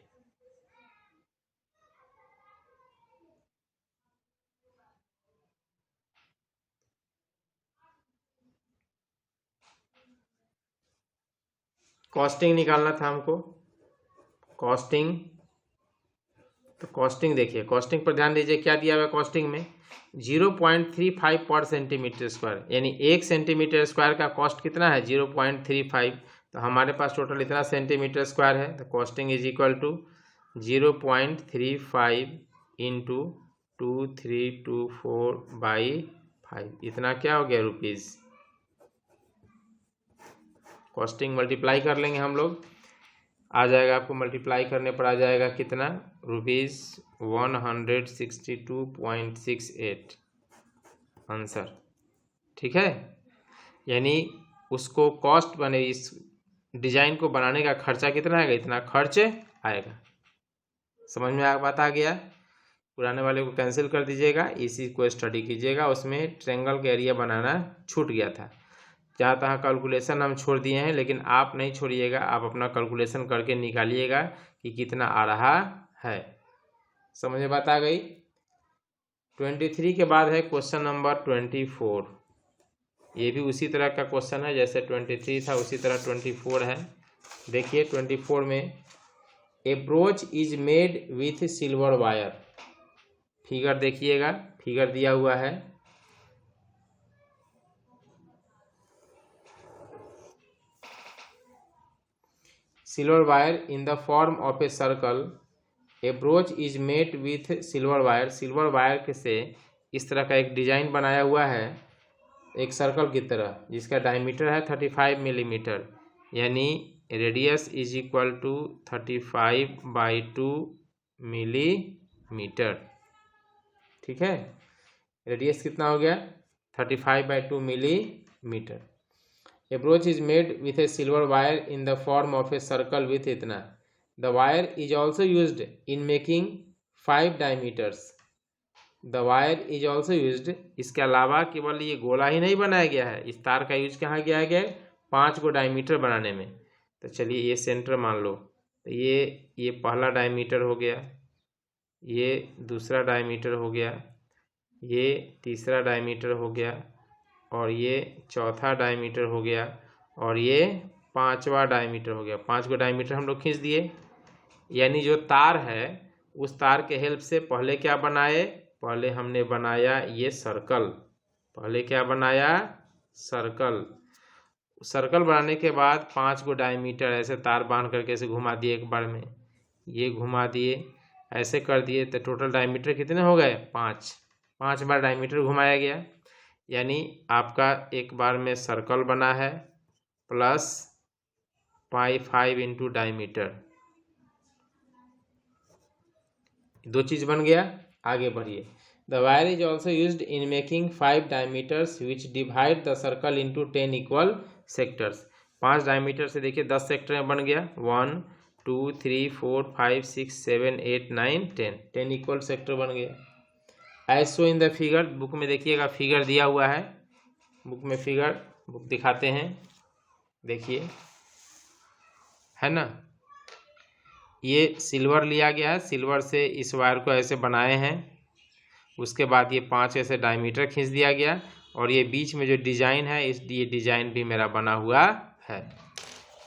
कॉस्टिंग निकालना था हमको। कॉस्टिंग, तो कॉस्टिंग देखिए, कॉस्टिंग पर ध्यान दीजिए, क्या दिया हुआ है कॉस्टिंग में, 0.35 पर सेंटीमीटर स्क्वायर, यानी 1 सेंटीमीटर स्क्वायर का कॉस्ट कितना है, 0.35। तो हमारे पास टोटल इतना सेंटीमीटर स्क्वायर है। तो costing is equal to 0.35 into 2324/5, इतना क्या हो गया, रुपीज़। कॉस्टिंग मल्टीप्लाई कर लेंगे हम लोग, आ जाएगा आपको, मल्टीप्लाई करने पर आ जाएगा कितना, ₹162.68 आंसर। ठीक है, यानी उसको कॉस्ट बने, इस डिजाइन को बनाने का खर्चा कितना आएगा, इतना खर्च आएगा। समझ में बात आ गया। पुराने वाले को कैंसिल कर दीजिएगा, इसी को स्टडी कीजिएगा। उसमें ट्रायंगल का एरिया बनाना छूट गया था, जहाँ तहाँ कैलकुलेशन हम छोड़ दिए हैं, लेकिन आप नहीं छोड़िएगा, आप अपना कैलकुलेशन करके निकालिएगा कि कितना आ रहा है। समझ में बात आ गई। 23 के बाद है क्वेश्चन नंबर 24। ये भी उसी तरह का क्वेश्चन है, जैसे 23 था उसी तरह 24 है। देखिए 24 में, a brooch is made with silver wire. Figure देखिएगा, फिगर दिया हुआ है, silver wire in the form of a circle. A brooch is made with silver wire, silver wire से इस तरह का एक डिजाइन बनाया हुआ है, एक सर्कल की तरह, जिसका डायमीटर है 35 मिलीमीटर, यानी radius is equal to 35/2 millimetre. ठीक है, रेडियस कितना हो गया, 35/2 millimetre. A brooch is made with a silver wire in the form of a circle with इतना। The wire is also used in making 5 diameters. The wire is also used, इसके अलावा केवल ये गोला ही नहीं बनाया गया है, इस तार का यूज कहाँ किया गया है? 5 को डायमीटर बनाने में। तो चलिए ये सेंटर मान लो, तो ये पहला डायमीटर हो गया, ये दूसरा डायमीटर हो गया, ये तीसरा डायमीटर हो गया, और ये चौथा डायमीटर हो गया, और ये 5वां डायमीटर हो गया। 5 को डायमीटर हम लोग खींच दिए। यानी जो तार है उस तार के हेल्प से पहले क्या बनाए? पहले हमने बनाया ये सर्कल। पहले क्या बनाया? सर्कल। सर्कल बनाने के बाद 5 को डायमीटर ऐसे तार बांध करके ऐसे घुमा दिए एक बार में, ये घुमा दिए, ऐसे कर दिए, तो टोटल डायमीटर कितने हो गए? 5। 5 बार डायमीटर घुमाया गया, यानी आपका एक बार में सर्कल बना है प्लस 5 इंटू डायमीटर, 2 चीज़ बन गया। आगे बढ़िए। The wire is also used in making 5 diameters which divide the circle into 10 equal sectors. 5 diameter से देखिए 10 सेक्टर में बन गया। 1 2 3 4 5 6 7 8 9 10, 10 इक्वल सेक्टर बन गया। As so in the figure, book में देखिएगा फिगर दिया हुआ है, बुक में फिगर बुक दिखाते हैं, देखिए है ना। ये सिल्वर लिया गया है, सिल्वर से इस वायर को ऐसे बनाए हैं, उसके बाद ये 5 ऐसे डायमीटर खींच दिया गया, और ये बीच में जो डिजाइन है ये डिजाइन भी मेरा बना हुआ है।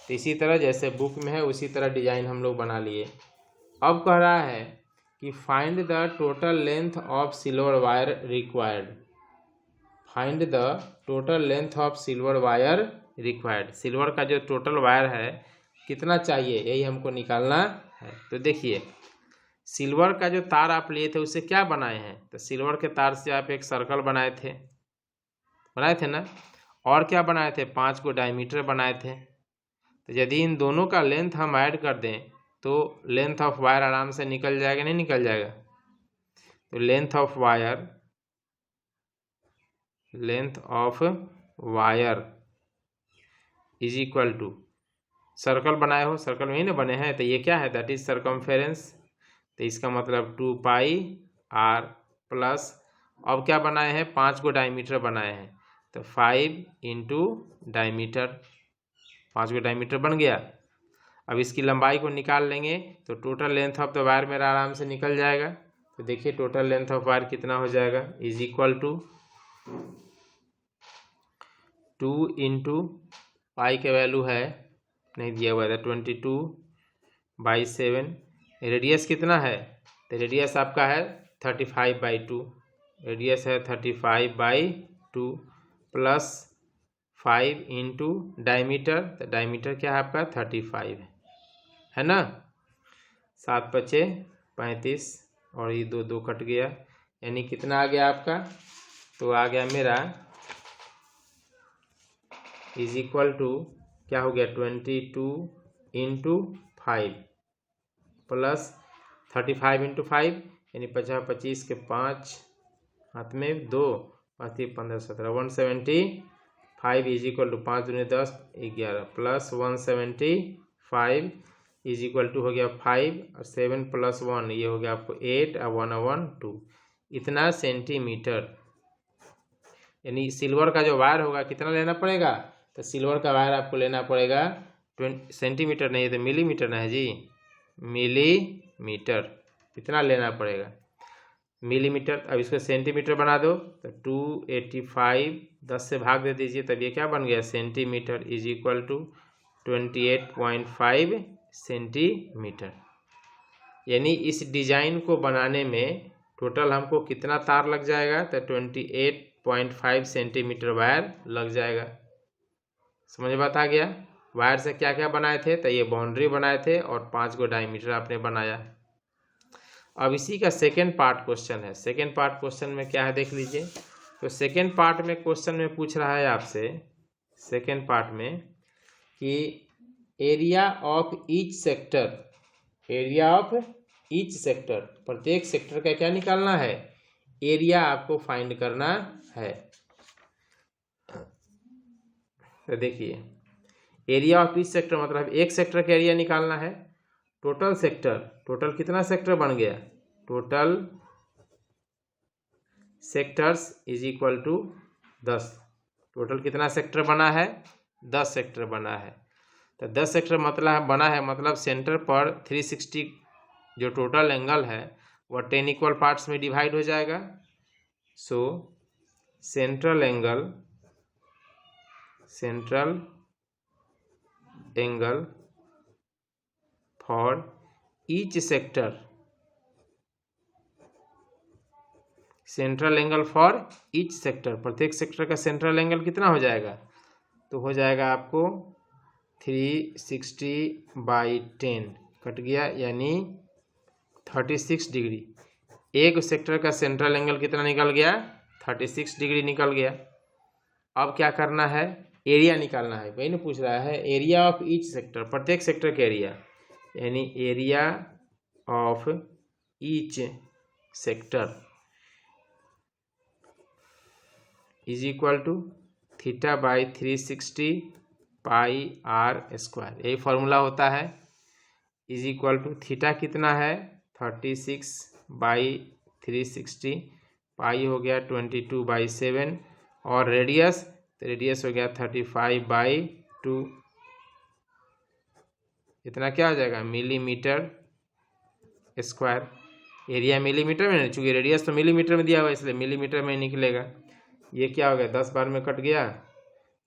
तो इसी तरह जैसे बुक में है उसी तरह डिजाइन हम लोग बना लिए। अब कह रहा है कि find the total length of silver wire required. Find the total length of silver wire required. Silver का जो टोटल वायर है कितना चाहिए, यही हमको निकालना है। तो देखिए सिल्वर का जो तार आप लिए थे उससे क्या बनाए हैं? तो सिल्वर के तार से आप एक सर्कल बनाए थे ना, और क्या बनाए थे? 5 को डायमीटर बनाए थे। तो यदि इन दोनों का लेंथ हम ऐड कर दें तो लेंथ ऑफ वायर आराम से निकल जाएगा, नहीं निकल जाएगा? तो length of wire is equal to, circle बनाए हो, सर्कल में ही ना बने हैं, तो ये क्या है? That is circumference. तो इसका मतलब 2πr प्लस, अब क्या बनाए हैं? 5 को डायमीटर बनाए हैं, तो 5 इंटू डायमीटर, 5 को डायमीटर बन गया। अब इसकी लंबाई को निकाल लेंगे तो total length of the wire मेरा आराम से निकल जाएगा। तो देखिए टोटल लेंथ ऑफ वायर कितना हो जाएगा? Is equal to 2 into pi के वैल्यू है नहीं दिया हुआ था 22/7। रेडियस कितना है? तो रेडियस आपका है 35/2, रेडियस है 35/2 प्लस 5 इंटू डायमीटर, तो डायमीटर क्या है आपका? 35 है ना। 7 × 5 = 35, और ये 2 कट गया, यानी कितना आ गया आपका? तो आ गया मेरा इज इक्वल टू क्या हो गया? 22 इंटू 5 प्लस 35 इंटू 5, यानी 50 25 के 5 हाथ में 2 5 3 15 17 175 इज इक्वल टू 5 दूनी 10 11 प्लस 175 इज इक्वल टू हो गया 5 और 7 + 1 ये हो गया आपको 8 और 1/2 इतना सेंटीमीटर। यानी सिल्वर का जो वायर होगा कितना लेना पड़ेगा? तो सिल्वर का वायर आपको लेना पड़ेगा 20 सेंटीमीटर, नहीं तो मिलीमीटर ना है जी, मिलीमीटर इतना लेना पड़ेगा, मिलीमीटर। अब इसको सेंटीमीटर बना दो तो 285 10 से भाग दे दीजिए, तब ये क्या बन गया? Centimetre is equal to 28.5 centimetre. यानी इस डिजाइन को बनाने में टोटल हमको कितना तार लग जाएगा? तो 28.5 सेंटीमीटर वायर लग जाएगा। समझ बात आ गया? वायर से क्या क्या बनाए थे? तो ये बाउंड्री बनाए थे और 5 को डायमीटर आपने बनाया। अब इसी का सेकेंड पार्ट क्वेश्चन है। सेकेंड पार्ट क्वेश्चन में क्या है देख लीजिए। तो सेकेंड पार्ट में क्वेश्चन में पूछ रहा है आपसे, सेकेंड पार्ट में कि area of each sector, area of each sector, प्रत्येक सेक्टर का क्या निकालना है? एरिया आपको फाइंड करना है। तो देखिए एरिया ऑफ ईच सेक्टर मतलब एक सेक्टर का एरिया निकालना है। टोटल सेक्टर, टोटल कितना सेक्टर बन गया, total sectors is equal to 10। Total कितना सेक्टर बना है, 10 सेक्टर बना है। तो 10 सेक्टर मतलब बना है मतलब सेंटर पर 360 जो टोटल एंगल है वह 10 इक्वल पार्ट्स में डिवाइड हो जाएगा। सो central angle for each sector, central angle for each sector, प्रत्येक सेक्टर का सेंट्रल एंगल कितना हो जाएगा, तो हो जाएगा आपको 360/10 कट गया यानी 36 डिग्री। एक सेक्टर का सेंट्रल एंगल कितना निकल गया, 36 डिग्री निकल गया। अब क्या करना है, एरिया निकालना है। वही ना पूछ रहा है, एरिया ऑफ ईच सेक्टर, प्रत्येक सेक्टर का एरिया, यानी area of each sector is equal to θ/360 πr²। यही फॉर्मूला होता है। इज इक्वल टू थीटा कितना है 36/360, पाई हो गया 22/7 और रेडियस, तो रेडियस हो गया 35/2। इतना क्या हो जाएगा, मिलीमीटर स्क्वायर। एरिया मिलीमीटर में, चूंकि रेडियस तो मिलीमीटर में दिया हुआ है इसलिए मिलीमीटर में निकलेगा। ये क्या हो गया, 10 बार में कट गया,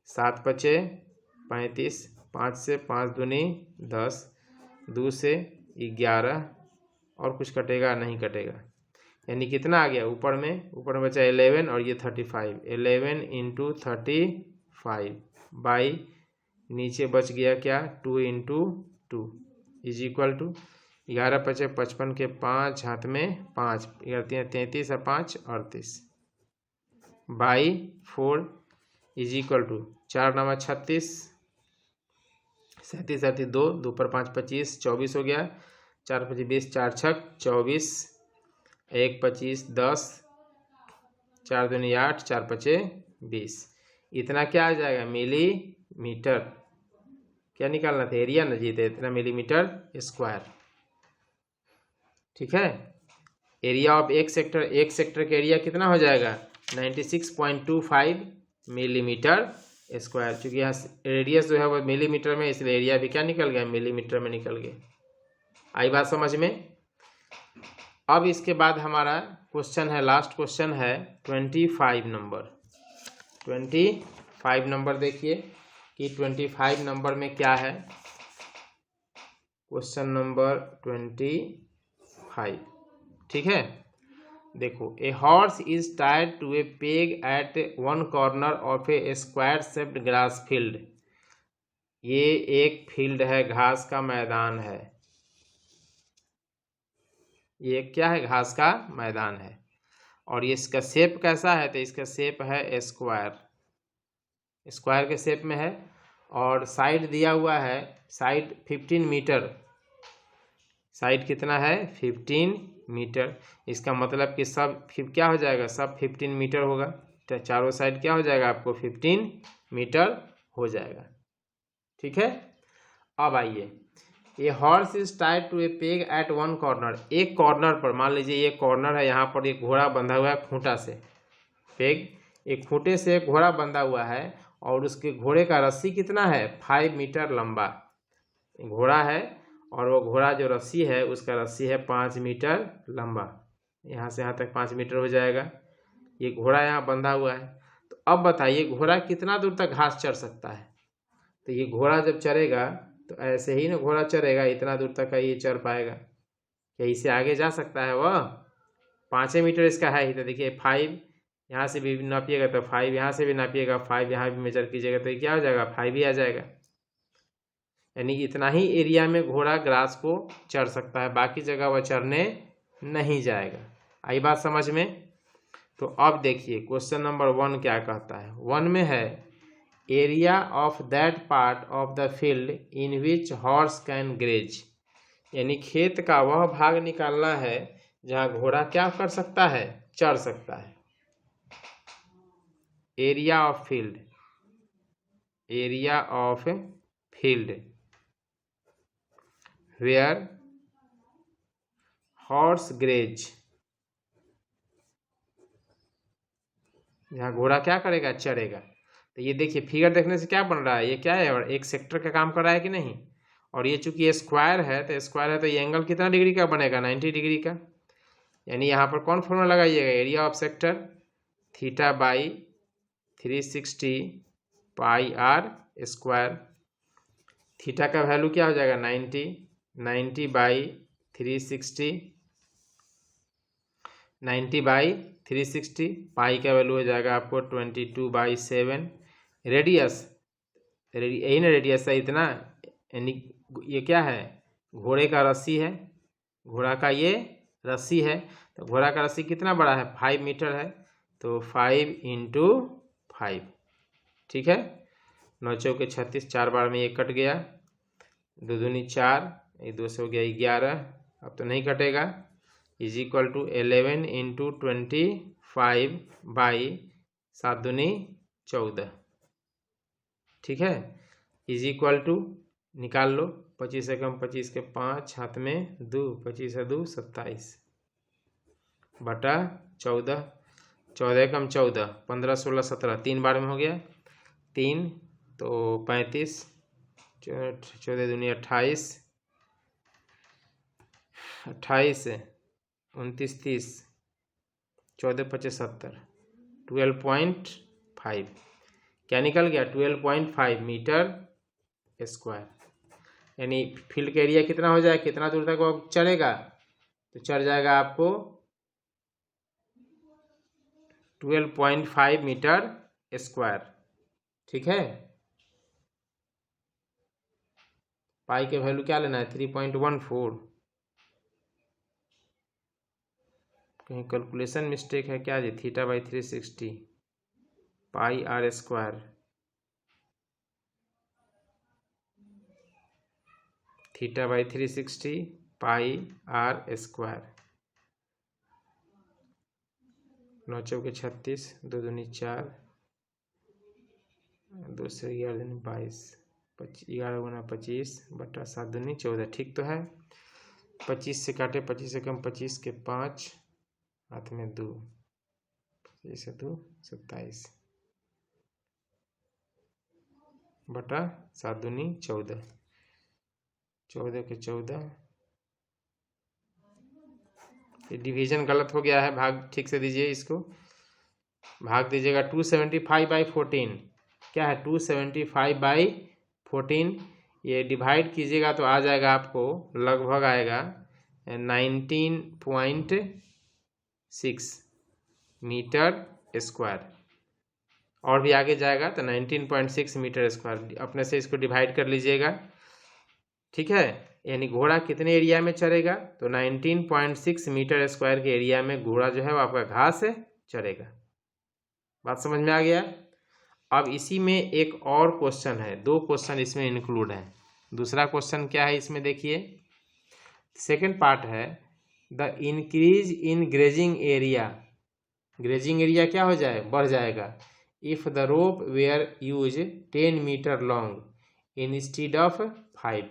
7 × 5 = 35, 5 से 5 दूनी 10, 2 से 11 और कुछ कटेगा नहीं कटेगा, यानी कितना आ गया ऊपर में बचा 11 और ये 35, 11 × 35 बाई नीचे बच गया क्या 2 × 2 इज इक्वल टू 11 × 5 = 55 के 5 हाथ में 5, 33 और 5 38 बाई 4 इज इक्वल टू 4 × 9 = 36, 37 37 2, 2 पर 5 25, 24 हो गया, 4 × 5 = 20, 4 × 6 = 24, 1 × 25 = 10, 4 दूनी 8, 4 × 5 = 20। इतना क्या आ जाएगा, मिलीमीटर। क्या निकालना था, एरिया ना जीते, इतना मिलीमीटर स्क्वायर। ठीक है, एरिया ऑफ एक सेक्टर का एरिया कितना हो जाएगा 96.25 मिलीमीटर स्क्वायर। चूंकि यहाँ रेडियस जो है वो मिलीमीटर में, इसलिए एरिया भी क्या निकल गया, मिलीमीटर में निकल गया। आई बात समझ में। अब इसके बाद हमारा क्वेश्चन है, लास्ट क्वेश्चन है 25 नंबर। 25 नंबर देखिए कि 25 नंबर में क्या है। क्वेश्चन नंबर 25, ठीक है। देखो, a horse is tied to a peg at one corner of a square shaped grass field. ये एक फील्ड है, घास का मैदान है। ये क्या है, घास का मैदान है और ये इसका शेप कैसा है, तो इसका शेप है स्क्वायर, स्क्वायर के शेप में है और साइड दिया हुआ है, साइड 15 मीटर, साइड कितना है 15 मीटर। इसका मतलब कि सब क्या हो जाएगा, सब 15 मीटर होगा, तो चारों साइड क्या हो जाएगा आपको 15 मीटर हो जाएगा। ठीक है। अब आइए, ये horse is tied to a peg at one corner. एक कॉर्नर पर, मान लीजिए ये कॉर्नर है, यहाँ पर एक घोड़ा बंधा हुआ है खूंटा से, पेग एक खूंटे से एक घोड़ा बंधा हुआ है और उसके घोड़े का रस्सी कितना है 5 मीटर लंबा घोड़ा है और वो घोड़ा जो रस्सी है उसका रस्सी है 5 मीटर लंबा, यहाँ से यहाँ तक 5 मीटर हो जाएगा। ये घोड़ा यहाँ बंधा हुआ है, तो अब बताइए घोड़ा कितना दूर तक घास चर सकता है। तो ये घोड़ा जब चरेगा तो ऐसे ही ना घोड़ा चरेगा, इतना दूर तक का ये चर पाएगा, क्या इससे आगे जा सकता है वह, 5 मीटर इसका है ही। तो देखिए 5 यहाँ से भी नापिएगा तो 5 यहाँ से भी नापिएगा, 5 यहाँ भी मेजर कीजिएगा तो ये क्या हो जाएगा 5 ही आ जाएगा। यानी इतना ही एरिया में घोड़ा ग्रास को चर सकता है, बाकी जगह वह चरने नहीं जाएगा। आई बात समझ में। तो अब देखिए क्वेश्चन नंबर 1 क्या कहता है। 1 में है area of that part of the field in which horse can graze. यानी खेत का वह भाग निकालना है जहाँ घोड़ा क्या कर सकता है, चर सकता है। Area of field, area of field where horse graze, यहाँ घोड़ा क्या करेगा, चरेगा। तो ये देखिए फिगर देखने से क्या बन रहा है, ये क्या है, और एक सेक्टर का काम कर रहा है कि नहीं। और ये चूंकि ये स्क्वायर है तो ये एंगल कितना डिग्री का बनेगा, 90 डिग्री का। यानी यहाँ पर कौन फॉर्मूला लगाइएगा, area of sector theta by 360 pi r square. Theta का वैल्यू क्या हो जाएगा, 90 बाई 360, 90 बाई 360, पाई का वैल्यू हो जाएगा आपको 22/7। रेडियस, यही ना रेडियस है इतना, यानी ये क्या है, घोड़े का रस्सी है, घोड़ा का ये रस्सी है। तो घोड़ा का रस्सी कितना बड़ा है, 5 मीटर है, तो 5 × 5, ठीक है। 9 चौके 36, 4 बार में ये कट गया, 2 दूनी 4, ये 2 से हो गया 11, अब तो नहीं कटेगा। इज इक्वल टू 11 × 25 बाई 7 दूनी 14, ठीक है। इज इक्वल टू निकाल लो, 25 से कम 25 के 5, हाथ में 2, 25 से 2 27 बटा 14, 14 कम 14, 15 16 17, 3 बार में हो गया 3, तो 35, 14 दूनी 28, 28 29 30, 14 25 70, 12.5, क्या निकल गया, 12.5 मीटर स्क्वायर। यानी फील्ड का एरिया कितना हो जाएगा, कितना दूर तक वो चलेगा, तो चल जाएगा आपको 12.5 मीटर स्क्वायर, ठीक है। पाई के वैल्यू क्या लेना है, 3.14। कहीं कैलकुलेशन मिस्टेक है क्या जी, theta by 360 pi r square, theta by 360 pi r square. 9 चौके 36, 2 दूनी 4, 2 से 11 दूनी 22, 11 गुना 25 बटा 7 दूनी 14, ठीक तो है। 25 से काटे, 25 से कम 25 के 5, हाथ में 2, 25 से 2 27 बटा 7 दूनी 14, 14 के 14, ये डिवीजन गलत हो गया है, भाग ठीक से दीजिए, इसको भाग दीजिएगा। 275/14 क्या है, 275/14, ये डिवाइड कीजिएगा तो आ जाएगा आपको, लगभग आएगा 19.6 मीटर स्क्वायर, और भी आगे जाएगा तो 19.6 मीटर स्क्वायर, अपने से इसको डिवाइड कर लीजिएगा, ठीक है। यानी घोड़ा कितने एरिया में चरेगा, तो 19.6 मीटर स्क्वायर के एरिया में घोड़ा जो है वो आपका घास चरेगा। बात समझ में आ गया। अब इसी में एक और क्वेश्चन है, 2 क्वेश्चन इसमें इंक्लूड है। दूसरा क्वेश्चन क्या है इसमें देखिए, सेकंड पार्ट है, the increase in grazing area, grazing area क्या हो जाए, बढ़ जाएगा, if the rope were use 10 metre long instead of 5।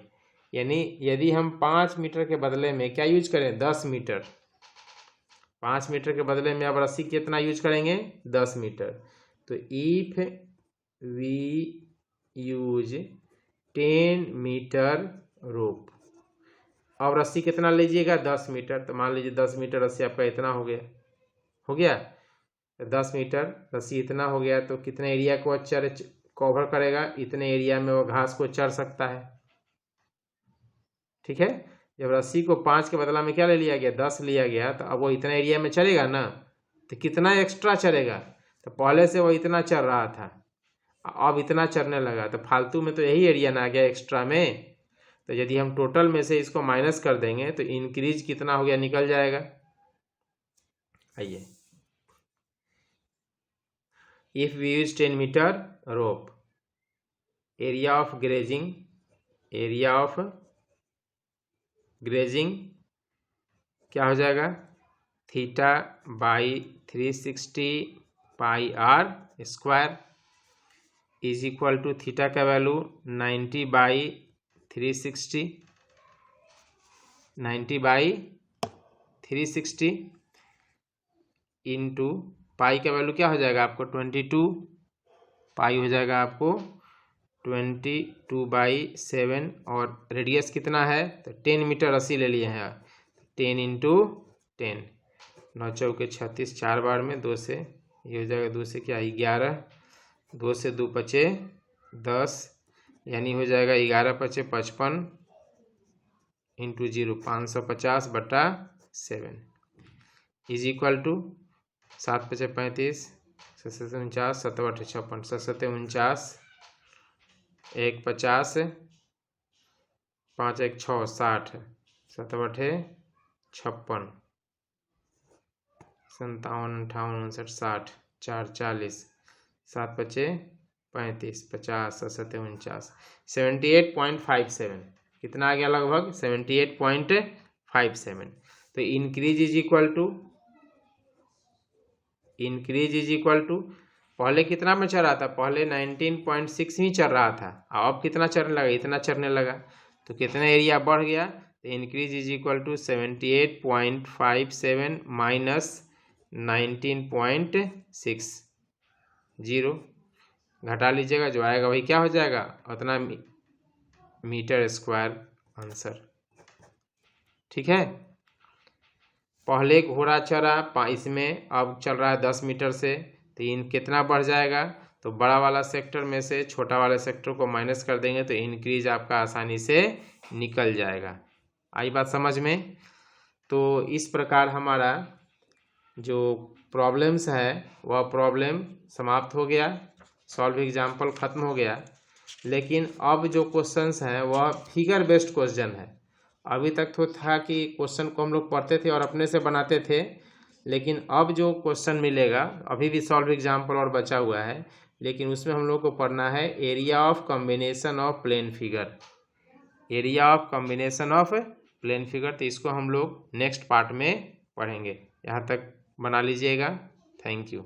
यानी यदि हम 5 मीटर के बदले में क्या यूज करें, 10 मीटर, 5 मीटर के बदले में अब रस्सी कितना यूज करेंगे, 10 मीटर। तो इफ वी यूज 10 मीटर रोप, अब रस्सी कितना लीजिएगा, 10 मीटर, तो मान लीजिए 10 मीटर रस्सी आपका इतना हो गया, हो गया, 10 मीटर रस्सी इतना हो गया, तो कितने एरिया को कवर करेगा, इतने एरिया में वो घास को चर सकता है, ठीक है। जब रस्सी को 5 के बदला में क्या ले लिया गया, 10 लिया गया, तो अब वो इतना एरिया में चलेगा ना, तो कितना एक्स्ट्रा चलेगा, तो पहले से वो इतना चल रहा था, अब इतना चरने लगा, तो फालतू में तो यही एरिया ना आ गया एक्स्ट्रा में। तो यदि हम टोटल में से इसको माइनस कर देंगे तो इंक्रीज कितना हो गया, निकल जाएगा। आइए, if we use 10 metre rope, area of grazing, area of grazing क्या हो जाएगा, theta by 360 pi r square. Is equal to theta का वैल्यू 90/360 इंटू पाई का वैल्यू क्या हो जाएगा आपको 22, पाई हो जाएगा आपको 22/7 और रेडियस कितना है तो 10 मीटर 80 ले लिए हैं 10 इंटू 10, 9 चौके 36, 4 बार में 2 से ये हो जाएगा 2 से क्या 11, 2 से 2 पचे 10 यानी हो जाएगा 11 पचे 55 इंटू 0 550/7 इज इक्वल टू 7 पचे 35, 7 49, 7 8 56, 7 49, 1 50, 5 1 6 60, 7 8 56, 57 58 59 60, 4 40, 7 पचे 35, 50, 7 49, 78.57 कितना आ गया लगभग 78.57। तो इंक्रीज इज इक्वल टू पहले कितना में चल रहा था, पहले 19.6 ही चल रहा था, अब कितना चलने लगा, इतना चलने लगा, तो कितना एरिया बढ़ गया, तो increase is equal to 78.57 minus 19.60 घटा लीजिएगा, जो आएगा वही क्या हो जाएगा उतना मीटर स्क्वायर आंसर। ठीक है, पहले घोड़ा चला इसमें, अब चल रहा है 10 मीटर से, तो इन कितना बढ़ जाएगा, तो बड़ा वाला सेक्टर में से छोटा वाला सेक्टर को माइनस कर देंगे तो इंक्रीज आपका आसानी से निकल जाएगा। आई बात समझ में। तो इस प्रकार हमारा जो प्रॉब्लम्स है वह प्रॉब्लम समाप्त हो गया, सॉल्व एग्जाम्पल ख़त्म हो गया। लेकिन अब जो क्वेश्चंस हैं वह फिगर बेस्ड क्वेश्चन है। अभी तक तो था कि क्वेश्चन को हम लोग पढ़ते थे और अपने से बनाते थे, लेकिन अब जो क्वेश्चन मिलेगा, अभी भी सॉल्व एग्जाम्पल और बचा हुआ है, लेकिन उसमें हम लोग को पढ़ना है area of combination of plane figure, area of combination of plane figure. तो इसको हम लोग नेक्स्ट पार्ट में पढ़ेंगे। यहाँ तक बना लीजिएगा। Thank you.